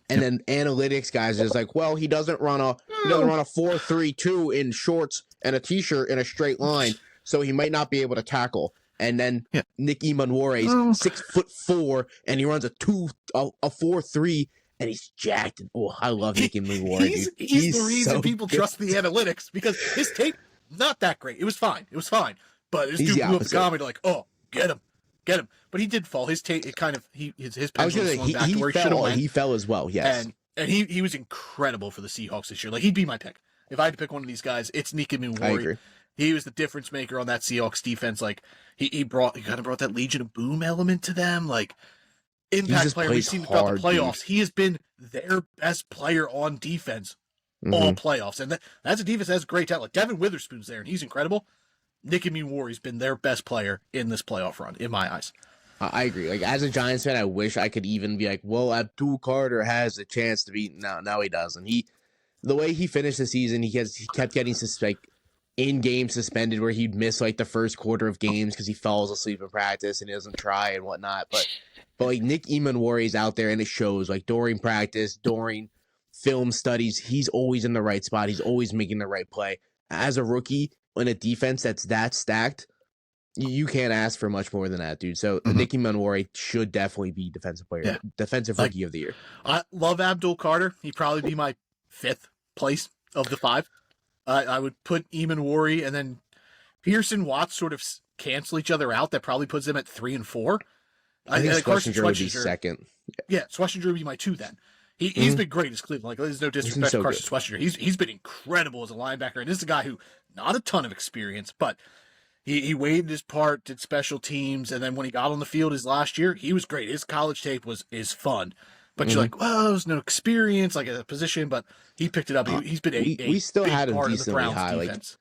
And then analytics guys is he doesn't run a 4-3-2 in shorts and a t-shirt in a straight line, so he might not be able to tackle. And then Nick Eamon-Warry is 6'4", and he runs a 4-3, and he's jacked. Oh, I love Nick Eamon-Warry. He's the reason people trust the analytics, because his tape not that great. It was fine, but this dude blew up the comedy get him. But he did fall. His tape, his pendulum swung back to where he should have went. He fell as well. Yes, and he was incredible for the Seahawks this year. He'd be my pick if I had to pick one of these guys. It's Nick Eamon-Warry. I agree. He was the difference maker on that Seahawks defense. He kind of brought that Legion of Boom element to them. Impact player we've seen throughout the playoffs. Dude. He has been their best player on defense all playoffs. And that's a defense that has great talent. Devin Witherspoon's there, and he's incredible. Nick Eamon-Warry's been their best player in this playoff run, in my eyes. I agree. As a Giants fan, I wish I could even be Abdul Carter has a chance to be. No, he doesn't. The way he finished the season, he kept getting in-game suspended where he'd miss like the first quarter of games because he falls asleep in practice and he doesn't try and whatnot. But like Nick Emanwari is out there and it shows like during practice, during film studies, he's always in the right spot. He's always making the right play. As a rookie in a defense that's that stacked, you can't ask for much more than that, dude. So Nick Emanwari should definitely be defensive rookie of the year. I love Abdul Carter. He'd probably be my 5th place of the 5. I would put Emanwari and then Pearson, Watts sort of cancel each other out. That probably puts them at 3 and 4. I think Schlesinger would be second. Yeah, Schlesinger would be my 2 then. He's been great as Cleveland. Like, there's no disrespect to Carson Schlesinger. He's been incredible as a linebacker, and this is a guy who not a ton of experience, but he weighed his part, did special teams, and then when he got on the field his last year, he was great. His college tape is fun. But you're like, well, there's no experience like a position, but he picked it up. He's been we still big had him part decently of the high. defense.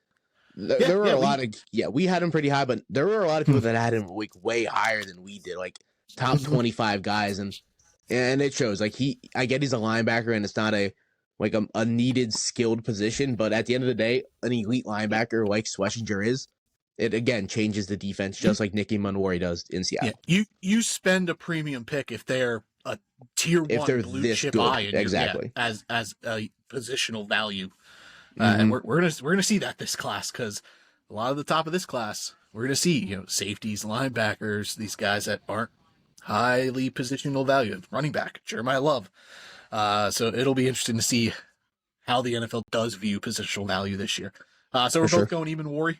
Like there were a lot of we had him pretty high, but there were a lot of people that had him like way higher than we did, like top 25 guys, and it shows. Like I get he's a linebacker, and it's not a needed skilled position, but at the end of the day, an elite linebacker like Schlesinger is, it again changes the defense just like Nicky Emanwari does in Seattle. Yeah, you spend a premium pick if they're a tier 1 blue chip eye, exactly, as a positional value. And we're gonna see that this class, because a lot of the top of this class we're gonna see safeties, linebackers, these guys that aren't highly positional value. Running back Jeremiah Love. So it'll be interesting to see how the NFL does view positional value this year. So we're both going Emanwari.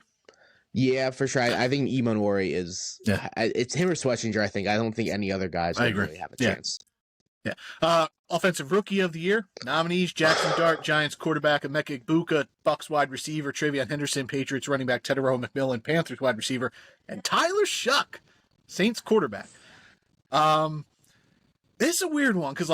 Yeah, for sure. I think Emanwari is. Yeah. It's him or Schlesinger. I think. I don't think any other guys really have a chance. Yeah. Offensive Rookie of the Year nominees: Jackson Dart, Giants quarterback Emeka Egbuka, Bucks wide receiver Travion Henderson, Patriots running back Tedero McMillan, Panthers wide receiver, and Tyler Shuck, Saints quarterback. This is a weird one because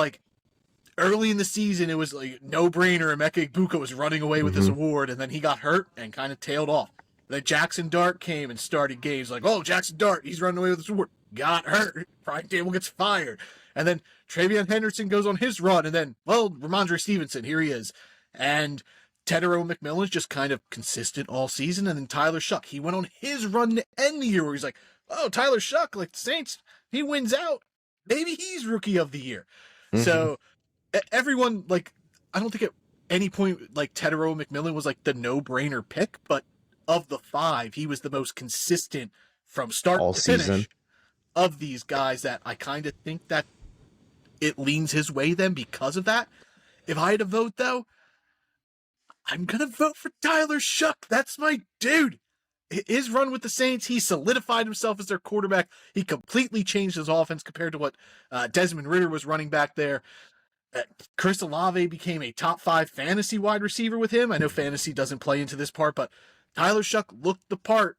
early in the season it was like no brainer. Emeka Egbuka was running away with this award, and then he got hurt and kind of tailed off. Then Jackson Dart came and started games like, oh, Jackson Dart, he's running away with this award. Got hurt. Brian Dable gets fired. And then Travion Henderson goes on his run, and then, well, Ramondre Stevenson, here he is. And Tedero McMillan's just kind of consistent all season. And then Tyler Shuck, he went on his run to end the year where he's like, oh, Tyler Shuck, like the Saints, he wins out. Maybe he's Rookie of the Year. So everyone, I don't think at any point, Tedero McMillan was the no-brainer pick, but of the 5, he was the most consistent from start all to finish season of these guys that I kind of think that it leans his way then because of that. If I had to vote, though, I'm going to vote for Tyler Shuck. That's my dude. His run with the Saints, he solidified himself as their quarterback. He completely changed his offense compared to what Desmond Ridder was running back there. Chris Olave became a top 5 fantasy wide receiver with him. I know fantasy doesn't play into this part, but Tyler Shuck looked the part.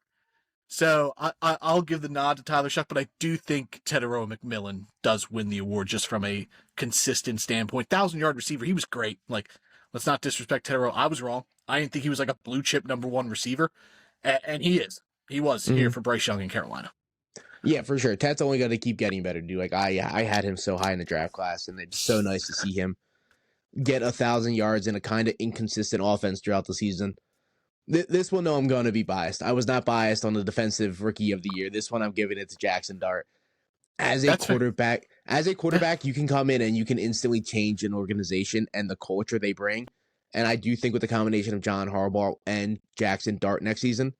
So I'll give the nod to Tyler Shuck, but I do think Tedero McMillan does win the award just from a consistent standpoint. 1,000-yard receiver, he was great. Let's not disrespect Tedero. I was wrong. I didn't think he was a blue chip number 1 receiver, and he is. He was here for Bryce Young in Carolina. Yeah, for sure. Ted's only going to keep getting better, dude. I had him so high in the draft class, and it's so nice to see him get 1,000 yards in a kind of inconsistent offense throughout the season. This one, I'm going to be biased. I was not biased on the defensive Rookie of the Year. This one, I'm giving it to Jackson Dart. As a quarterback, you can come in and you can instantly change an organization and the culture they bring. And I do think with the combination of John Harbaugh and Jackson Dart next season,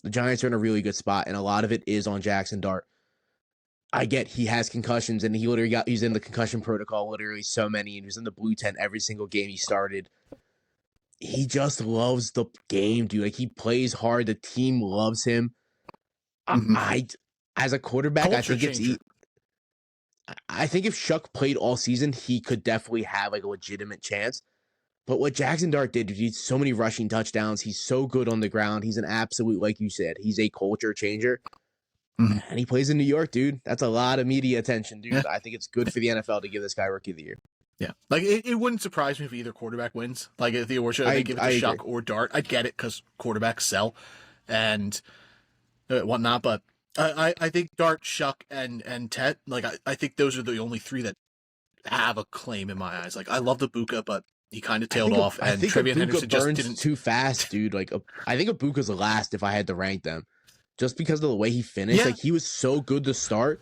the Giants are in a really good spot, and a lot of it is on Jackson Dart. I get he has concussions, and he's in the concussion protocol, literally so many, and he was in the blue tent every single game he started. He just loves the game, dude. He plays hard. The team loves him. As a quarterback, I think if Shuck played all season, he could definitely have a legitimate chance. But what Jackson Dart did, dude, he's so many rushing touchdowns. He's so good on the ground. He's an absolute, like you said, he's a culture changer. And he plays in New York, dude. That's a lot of media attention, dude. Yeah. I think it's good for the NFL to give this guy Rookie of the Year. Yeah, it wouldn't surprise me if either quarterback wins. If the award show they give it to Shuck or Dart, I'd get it because quarterbacks sell and whatnot. But I think Dart, Shuck, and Tet, I think those are the only 3 that have a claim in my eyes. I love the Buka, but he kind of tailed off, and Trevion Henderson just didn't. Too fast, dude. Like, I think Ibuka's the last if I had to rank them, just because of the way he finished. Yeah. Like, he was so good to start.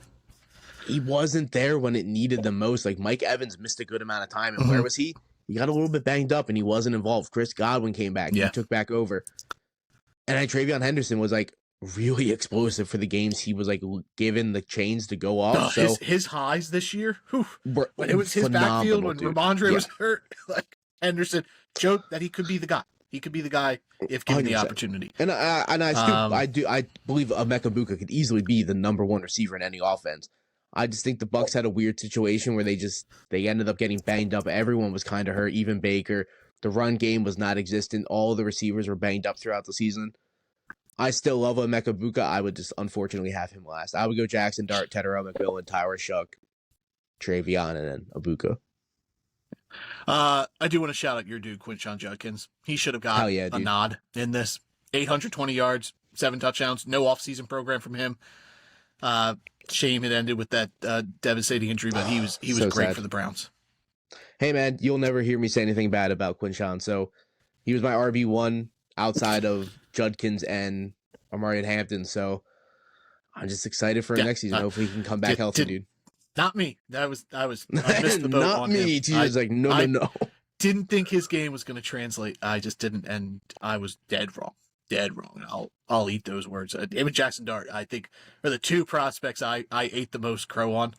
He wasn't there when it needed the most. Like, Mike Evans missed a good amount of time, and where was he? He got a little bit banged up, and he wasn't involved. Chris Godwin came back. Yeah. He took back over. And then Trevion Henderson was, like, really explosive for the games he was, like, given the chains to go off. So his highs this year, when it was his phenomenal, backfield, when dude. Ramondre was hurt, like, Henderson joked that he could be the guy. He could be the guy if given 100%. the opportunity. And I believe Emeka Buka could easily be the number one receiver in any offense. I just think the Bucks had a weird situation where they ended up getting banged up. Everyone was kind of hurt, even Baker. The run game was not existent. All the receivers were banged up throughout the season. I still love Emeka Buka. I would just unfortunately have him last. I would go Jackson Dart, Tetero McMillan, Tyler Shuck, Trevion, and then Ibuka. I do want to shout out your dude, Quinshon Judkins. He should have got a nod in this. 820 yards, 7 touchdowns, no offseason program from him. Shame it ended with that devastating injury, but he was so great sad for the Browns. Hey, man, you'll never hear me say anything bad about Quinshon. So he was my RB1 outside of Judkins and Amarian Hampton. So I'm just excited for next season. Hopefully he can come back healthy, dude. Not me. I missed the boat not on me. him. He was like, no. Didn't think his game was going to translate. I just didn't, and I was dead wrong. I'll eat those words. David Jackson Dart, I think, are the two prospects I ate the most crow on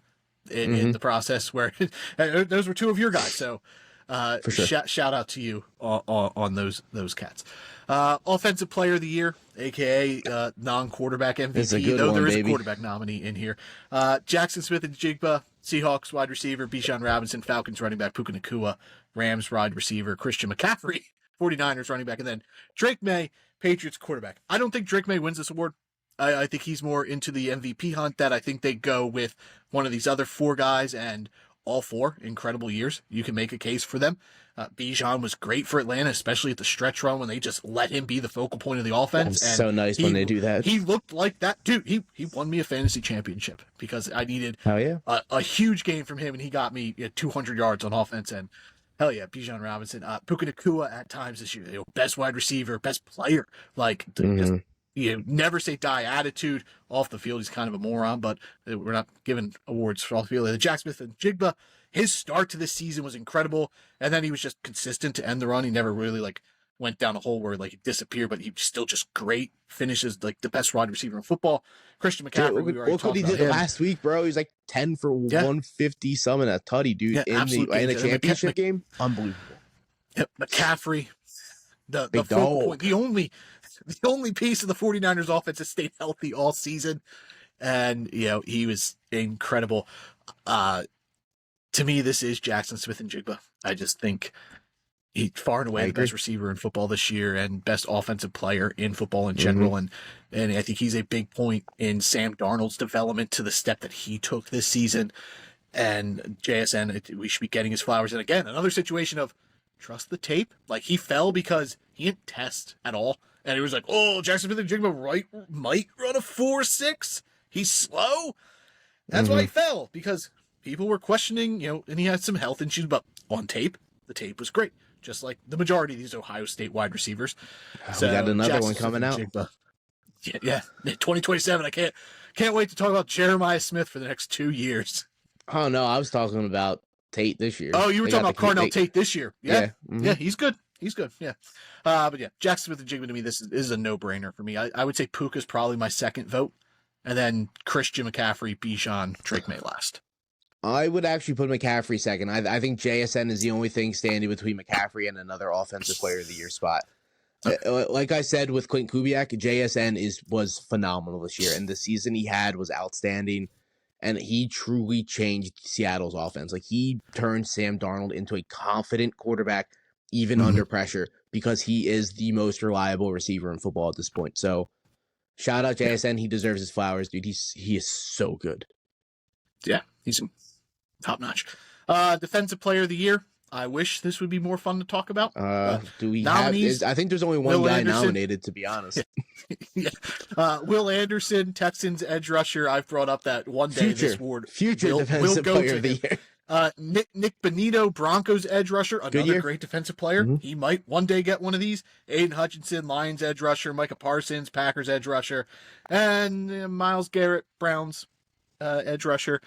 in the process. Where those were two of your guys. So, for sure. Shout out to you on those cats. Offensive Player of the Year, aka non-quarterback MVP, though there is a quarterback nominee in here. Jackson Smith and Jigba, Seahawks wide receiver, Bijan Robinson, Falcons running back, Puka Nacua, Rams wide receiver, Christian McCaffrey, 49ers running back, and then Drake May, Patriots quarterback. I don't think Drake May wins this award. I think he's more into the MVP hunt. That I think they go with one of these other 4 guys, and all 4 incredible years. You can make a case for them. Bijan was great for Atlanta, especially at the stretch run when they just let him be the focal point of the offense. That's so nice when they do that. He looked like that dude. He won me a fantasy championship because I needed a huge game from him, and he got me 200 yards on offense. And hell yeah, Bijan Robinson, Puka Nacua at times this year, best wide receiver, best player. Like just, never say die attitude off the field. He's kind of a moron, but we're not giving awards for off the field. Jack Smith and Jigba, his start to this season was incredible, and then he was just consistent to end the run. He never really went down a hole where he disappeared, but he was still just great. Finishes the best wide receiver in football. Christian McCaffrey, look what he did last week, bro. He was 10 for 150 some in a tutty, dude. In the championship game, unbelievable. Yep, McCaffrey, the focal point, the only piece of the 49ers offense that stayed healthy all season, and he was incredible. To me, this is Jackson Smith and Jigba. I just think he's far and away the best receiver in football this year and best offensive player in football in general. And I think he's a big point in Sam Darnold's development to the step that he took this season. And JSN, we should be getting his flowers. And again, another situation of trust the tape. He fell because he didn't test at all. And he was like, oh, Jackson Smith and Jigba might run a 4.6. He's slow. That's why he fell, because people were questioning, and he had some health issues, but on tape, the tape was great. Just like the majority of these Ohio State wide receivers. So we got another Jackson one coming out. Yeah, 2027. I can't wait to talk about Jeremiah Smith for the next 2 years. Oh no, I was talking about Tate this year. Oh, you were talking about Carnell Tate this year. Yeah, he's good. Yeah. But yeah, Jackson Smith and Jigba, to me, this is a no-brainer for me. I would say Puka's probably my second vote, and then Christian McCaffrey, Bijan, Drake May last. I would actually put McCaffrey second. I think JSN is the only thing standing between McCaffrey and another Offensive Player of the Year spot. Like I said with Clint Kubiak, JSN was phenomenal this year, and the season he had was outstanding, and he truly changed Seattle's offense. He turned Sam Darnold into a confident quarterback, even under pressure, because he is the most reliable receiver in football at this point. So, shout out JSN. He deserves his flowers, dude. He is so good. Yeah, he's top notch. Defensive Player of the Year. I wish this would be more fun to talk about. Do we nominees? I think there's only one guy nominated, to be honest. Yeah. Will Anderson, Texans edge rusher. I've brought up that one day this award. Future Defensive Player of the Year. Nick Bonito, Broncos edge rusher, another great defensive player. Mm-hmm. He might one day get one of these. Aiden Hutchinson, Lions edge rusher. Micah Parsons, Packers edge rusher. And Myles Garrett, Browns edge rusher.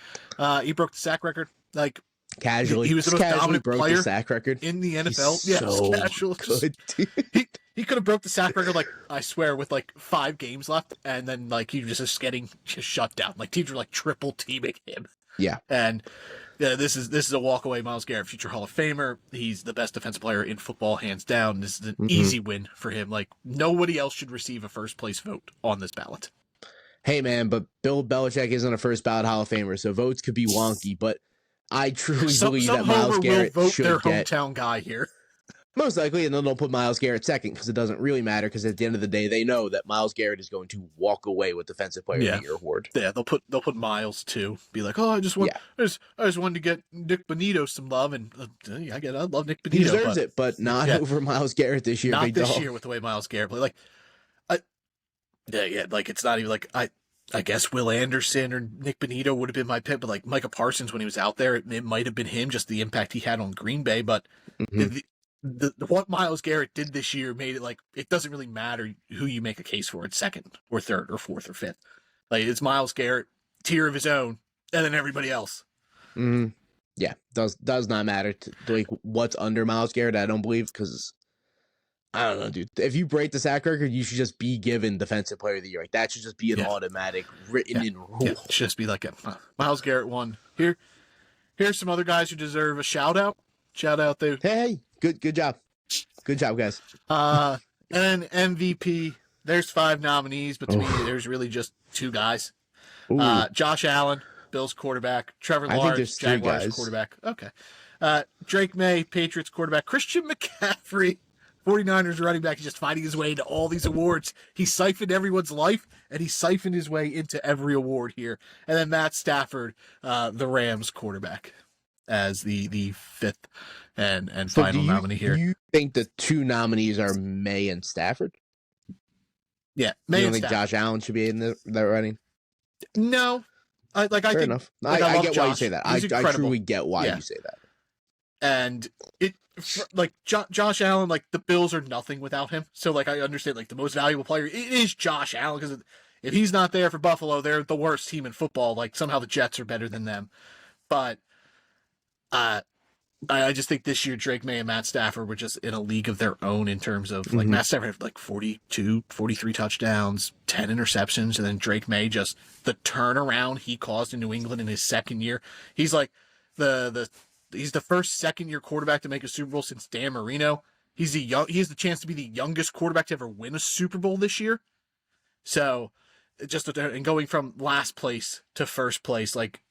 He broke the sack record. Like, casually, he was the most dominant broke player the sack record in the NFL. He's so casual. good, dude. He could have broke the sack record, like, I swear, with like 5 games left, and then like he was just getting shut down. Like, teams were like triple teaming him. Yeah. And this is a walk away. Myles Garrett, future Hall of Famer. He's the best defensive player in football, hands down. This is an easy win for him. Like, nobody else should receive a first place vote on this ballot. Hey man, but Bill Belichick isn't a first ballot Hall of Famer, so votes could be wonky. But I truly believe that Myles Garrett will vote should their get hometown guy here. most likely, and then they'll put Myles Garrett second because it doesn't really matter. Because at the end of the day, they know that Myles Garrett is going to walk away with Defensive Player of the Year award. Yeah, they'll put Myles too. Be like, oh, I just wanted to get Nick Bonito some love, and I love Nick Bonito. He deserves it, but not over Myles Garrett this year. Not this year with the way Myles Garrett played. Like, like it's not even like I guess Will Anderson or Nick Bonito would have been my pick, but like Micah Parsons when he was out there, it might have been him, just the impact he had on Green Bay. But what Myles Garrett did this year made it like it doesn't really matter who you make a case for. It's second or third or fourth or fifth. Like, it's Myles Garrett, tier of his own, and then everybody else. Yeah, does not matter to like what's under Myles Garrett. I don't believe, because I don't know, dude. If you break the sack record, you should just be given Defensive Player of the Year. Like, that should just be an automatic written in rule. Yeah, it should just be like Myles Garrett won. Here's some other guys who deserve a shout out. Shout out there. Hey, good job. Good job, guys. And MVP. There's 5 nominees between there's really just 2 guys. Josh Allen, Bills quarterback. Trevor Lawrence, Jaguars quarterback. Okay. Drake May, Patriots quarterback. Christian McCaffrey, 49ers running back. He's just fighting his way into all these awards. He siphoned everyone's life, and he siphoned his way into every award here. And then Matt Stafford, the Rams quarterback, as the 5th and final nominee here. Do you think the 2 nominees are May and Stafford? Yeah, May. You don't think Josh Allen should be in that running? No, Fair enough. I get why you say that. I truly get why you say that. And Josh Allen, like, the Bills are nothing without him. So like, I understand, like, the most valuable player it is Josh Allen, because if he's not there for Buffalo, they're the worst team in football. Like, somehow the Jets are better than them. But I just think this year Drake May and Matt Stafford were just in a league of their own in terms of, like, Matt Stafford had like 42, 43 touchdowns, 10 interceptions, and then Drake May, just the turnaround he caused in New England in his second year. He's like he's the first second-year quarterback to make a Super Bowl since Dan Marino. He has the chance to be the youngest quarterback to ever win a Super Bowl this year. So, and going from last place to first place, like,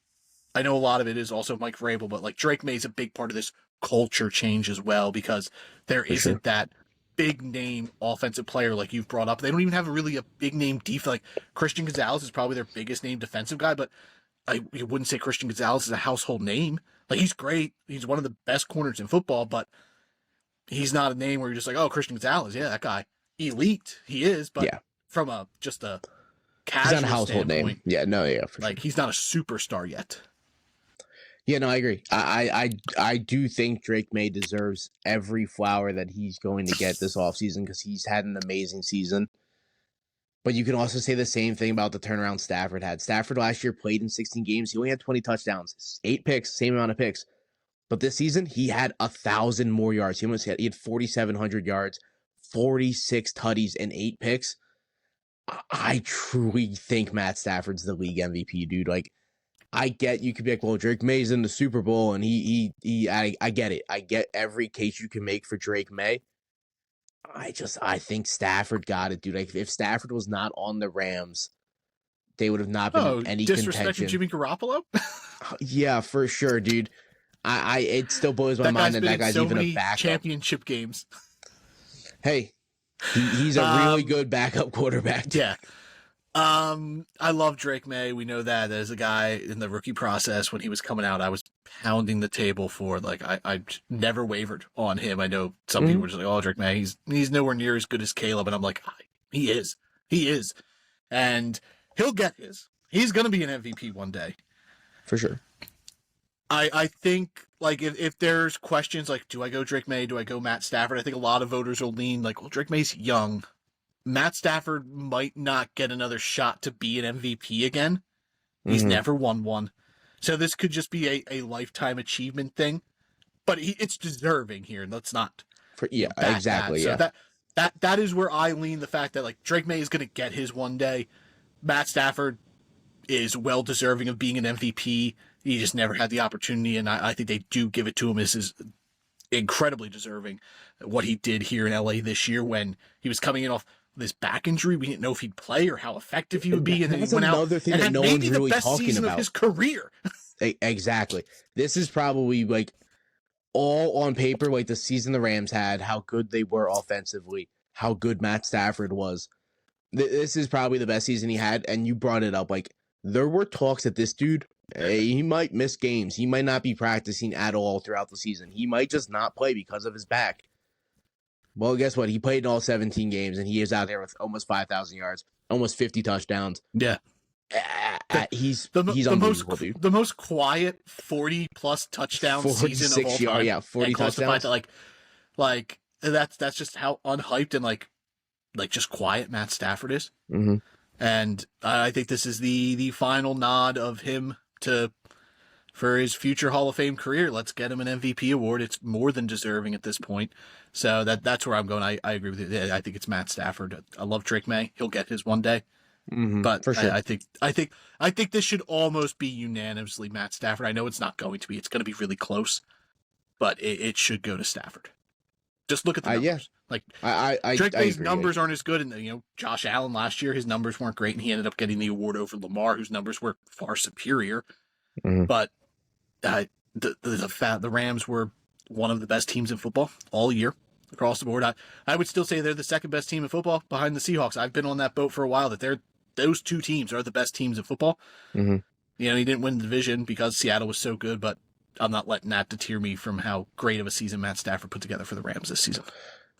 I know a lot of it is also Mike Vrabel, but like, Drake May's a big part of this culture change as well, because there isn't that big name offensive player like you've brought up. They don't even have a big name defense. Like, Christian Gonzalez is probably their biggest name defensive guy, but I wouldn't say Christian Gonzalez is a household name. Like, he's great. He's one of the best corners in football, but he's not a name where you're just like, oh, Christian Gonzalez, yeah, that guy. Elite, he is, but from just a casual he's not a household name. Yeah, no, yeah, for like, he's not a superstar yet. Yeah, no, I agree. I do think Drake May deserves every flower that he's going to get this offseason, because he's had an amazing season. But you can also say the same thing about the turnaround Stafford had. Stafford last year played in 16 games. He only had 20 touchdowns, 8 picks, same amount of picks. But this season, he had 1,000 more yards. He had 4,700 yards, 46 tutties, and 8 picks. I truly think Matt Stafford's the league MVP, dude. Like, I get you could be like, well, Drake May's in the Super Bowl, and I get it. I get every case you can make for Drake May. I think Stafford got it, dude. Like, if Stafford was not on the Rams, they would have not been in any contention. Jimmy Garoppolo? Yeah, for sure, dude. It still blows my mind that guy's even a backup. Championship games. Hey, he's a really good backup quarterback. Yeah. I love Drake May. We know that as a guy in the rookie process when he was coming out, I was pounding the table for, like, I never wavered on him. I know some people were just like, oh, Drake May, he's nowhere near as good as Caleb. And I'm like, he is. And he'll get his. He's going to be an MVP one day. For sure. I think like if there's questions like, do I go Drake May, do I go Matt Stafford? I think a lot of voters will lean like, well, Drake May's young. Matt Stafford might not get another shot to be an MVP again. He's never won one. So this could just be a lifetime achievement thing. But it's deserving here. Let's not exactly. So Yeah. that is where I lean, the fact that like Drake May is gonna get his one day. Matt Stafford is well deserving of being an MVP. He just never had the opportunity, and I think they do give it to him. This is incredibly deserving. What he did here in LA this year when he was coming in off this back injury, we didn't know if he'd play or how effective he would be, and then he went out thing and that had no maybe one's really the best talking season about. of his career. Exactly. This is probably like all on paper, like the season the Rams had, how good they were offensively, how good Matt Stafford was. This is probably the best season he had, and you brought it up. Like, there were talks that this dude, he might miss games. He might not be practicing at all throughout the season. He might just not play because of his back. Well, guess what? He played in all 17 games, and he is out there with almost 5,000 yards, almost 50 touchdowns. Yeah. He's unbelievable, dude. The most quiet 40-plus touchdown season of all time. Yeah, 40 touchdowns. Like that's just how unhyped and like just quiet Matt Stafford is. Mm-hmm. And I think this is the final nod of him for his future Hall of Fame career. Let's get him an MVP award. It's more than deserving at this point. So that's where I'm going. I agree with you. I think it's Matt Stafford. I love Drake May. He'll get his one day. Mm-hmm, but for sure. I think this should almost be unanimously Matt Stafford. I know it's not going to be. It's going to be really close, but it should go to Stafford. Just look at the numbers. Like Drake May's numbers aren't as good, and Josh Allen last year, his numbers weren't great, and he ended up getting the award over Lamar, whose numbers were far superior. Mm-hmm. But the Rams were one of the best teams in football all year across the board. I would still say they're the second best team in football behind the Seahawks. I've been on that boat for a while that those two teams are the best teams in football. Mm-hmm. He didn't win the division because Seattle was so good, but I'm not letting that deter me from how great of a season Matt Stafford put together for the Rams this season.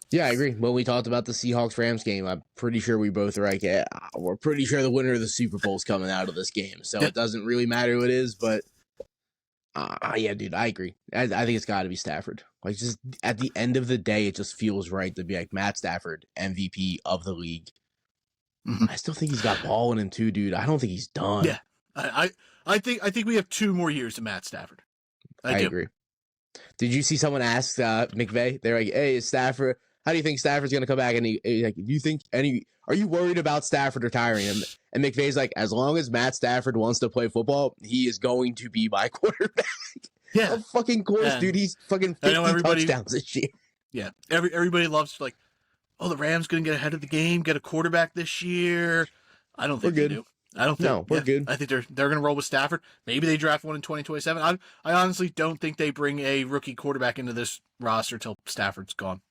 Yeah, I agree. When we talked about the Seahawks-Rams game, I'm pretty sure we both were like, yeah, we're pretty sure the winner of the Super Bowl is coming out of this game. So It doesn't really matter who it is, but yeah, dude, I agree. I think it's got to be Stafford. Like, just at the end of the day, it just feels right to be like Matt Stafford, MVP of the league. Mm-hmm. I still think he's got ball in him too, dude. I don't think he's done. Yeah, I think we have 2 more years of Matt Stafford. I agree. Did you see someone ask McVay? They're like, "Hey, is Stafford? How do you think Stafford's going to come back?" And he like, "Do you think are you worried about Stafford retiring him?" And McVay's like, "As long as Matt Stafford wants to play football, he is going to be my quarterback." Yeah, of fucking course, dude. He's fucking 50 touchdowns this year. Yeah, everybody loves like, oh, the Rams going to get ahead of the game, get a quarterback this year. I don't think they do. I don't think. No, we're good. I think they're going to roll with Stafford. Maybe they draft one in 2027. I honestly don't think they bring a rookie quarterback into this roster till Stafford's gone.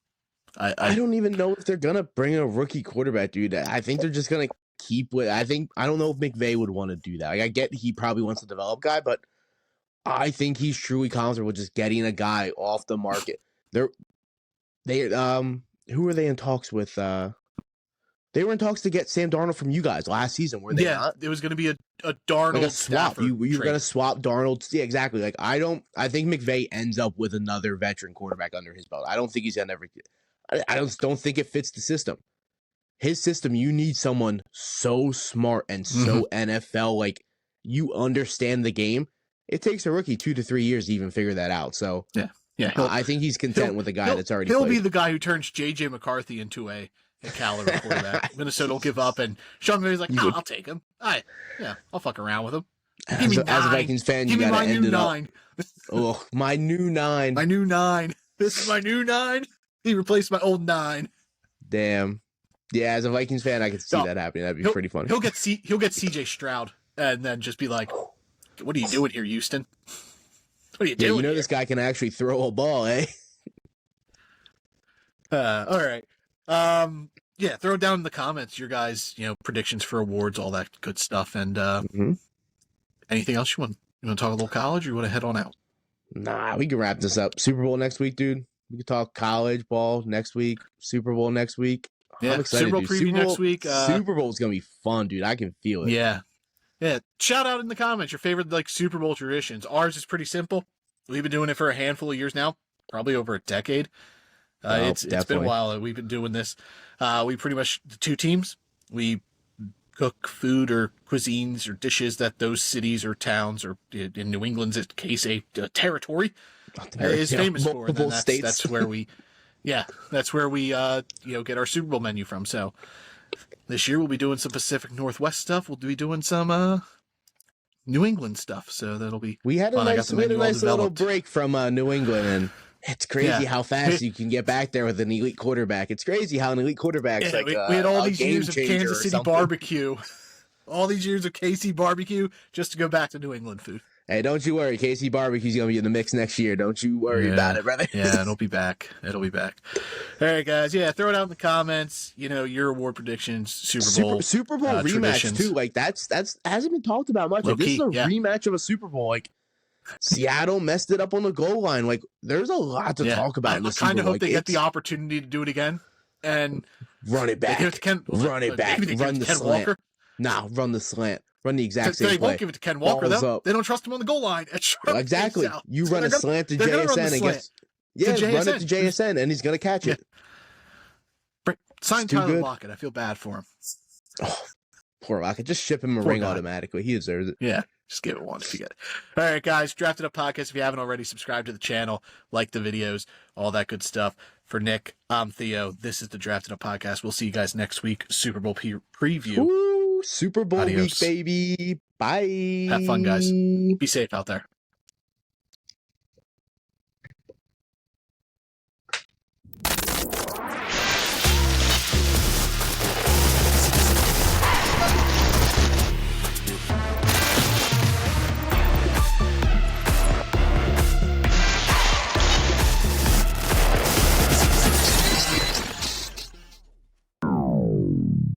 I don't even know if they're gonna bring a rookie quarterback, dude. I think they're just gonna keep with. I don't know if McVay would want to do that. Like, I get he probably wants to develop guy, but I think he's truly comfortable just getting a guy off the market. Who are they in talks with? They were in talks to get Sam Darnold from you guys last season, were they not? It was going to be a Darnold like a swap. Stafford you were going to trade. swap Darnold. Yeah, exactly. Like, I think McVay ends up with another veteran quarterback under his belt. I don't think he's going to ever. I don't think it fits the system. His system, you need someone so smart and so NFL, like, you understand the game. It takes a rookie 2 to 3 years to even figure that out. So yeah. I think he's content with a guy that's already. He'll be the guy who turns J.J. McCarthy into a caliber quarterback. Minnesota will give up, and Sean McVay's like, I'll take him. I'll fuck around with him. As a Vikings fan, you gotta end it up. Oh, my new 9. My new 9. This is my new 9. He replaced my old 9. Damn. Yeah, as a Vikings fan, I could see that happening. That'd be pretty funny. He'll get C.J. Stroud, and then just be like, "What are you doing here, Houston? What are you doing? This guy can actually throw a ball, eh?" All right. Throw it down in the comments your guys, predictions for awards, all that good stuff, and anything else you want? You want to talk a little college, or you want to head on out? Nah, we can wrap this up. Super Bowl next week, dude. We can talk college ball next week. Super Bowl next week. Yeah, I'm excited, Super Bowl preview next week. Super Bowl is gonna be fun, dude. I can feel it. Yeah, Yeah, shout out in the comments your favorite like Super Bowl traditions. Ours is pretty simple. We've been doing it for a handful of years now, probably over a decade. It's been a Definitely. while that we've been doing this. We pretty much the two teams. We cook food or cuisines or dishes that those cities or towns or in New England's case a territory is famous for. And then Multiple states. that's where we get our Super Bowl menu from. So this year we'll be doing some Pacific Northwest stuff. We'll be doing some New England stuff. So that'll be We had a fun. nice, little break from New England, and it's crazy how fast you can get back there with an elite quarterback. It's crazy how an elite quarterback's like we had all these game years of changer Kansas or City something. barbecue, all these years of KC barbecue, just to go back to New England food. Hey, don't you worry. KC Barbecue's going to be in the mix next year. Don't you worry about it, brother. Yeah, it'll be back. It'll be back. All right, guys. Yeah, throw it out in the comments. Your award predictions, Super Bowl, Super Bowl rematch, traditions. too. Like, that's hasn't been talked about much. Like, this is a rematch of a Super Bowl. Like, Seattle messed it up on the goal line. Like, there's a lot to talk about in the Super Bowl. I kind of hope they get the opportunity to do it again and run it back. Run it back. Run the slant. Walker. Nah, run the slant. Run the exact same They play. won't give it to Ken Walker, though. They don't trust him on the goal line. Exactly. You run a slant to JSN and guess. Yeah, run it to JSN, and he's going to catch it. Sign Tyler Lockett. I feel bad for him. Oh, poor Lockett. Just ship him a ring automatically. He deserves it. Yeah. Just give it one if you get it. All right, guys. Drafted Up Podcast. If you haven't already, subscribe to the channel, like the videos, all that good stuff. For Nick, I'm Theo. This is the Drafted Up Podcast. We'll see you guys next week. Super Bowl preview. Woo! Super Bowl week, baby. Bye. Have fun, guys. Be safe out there.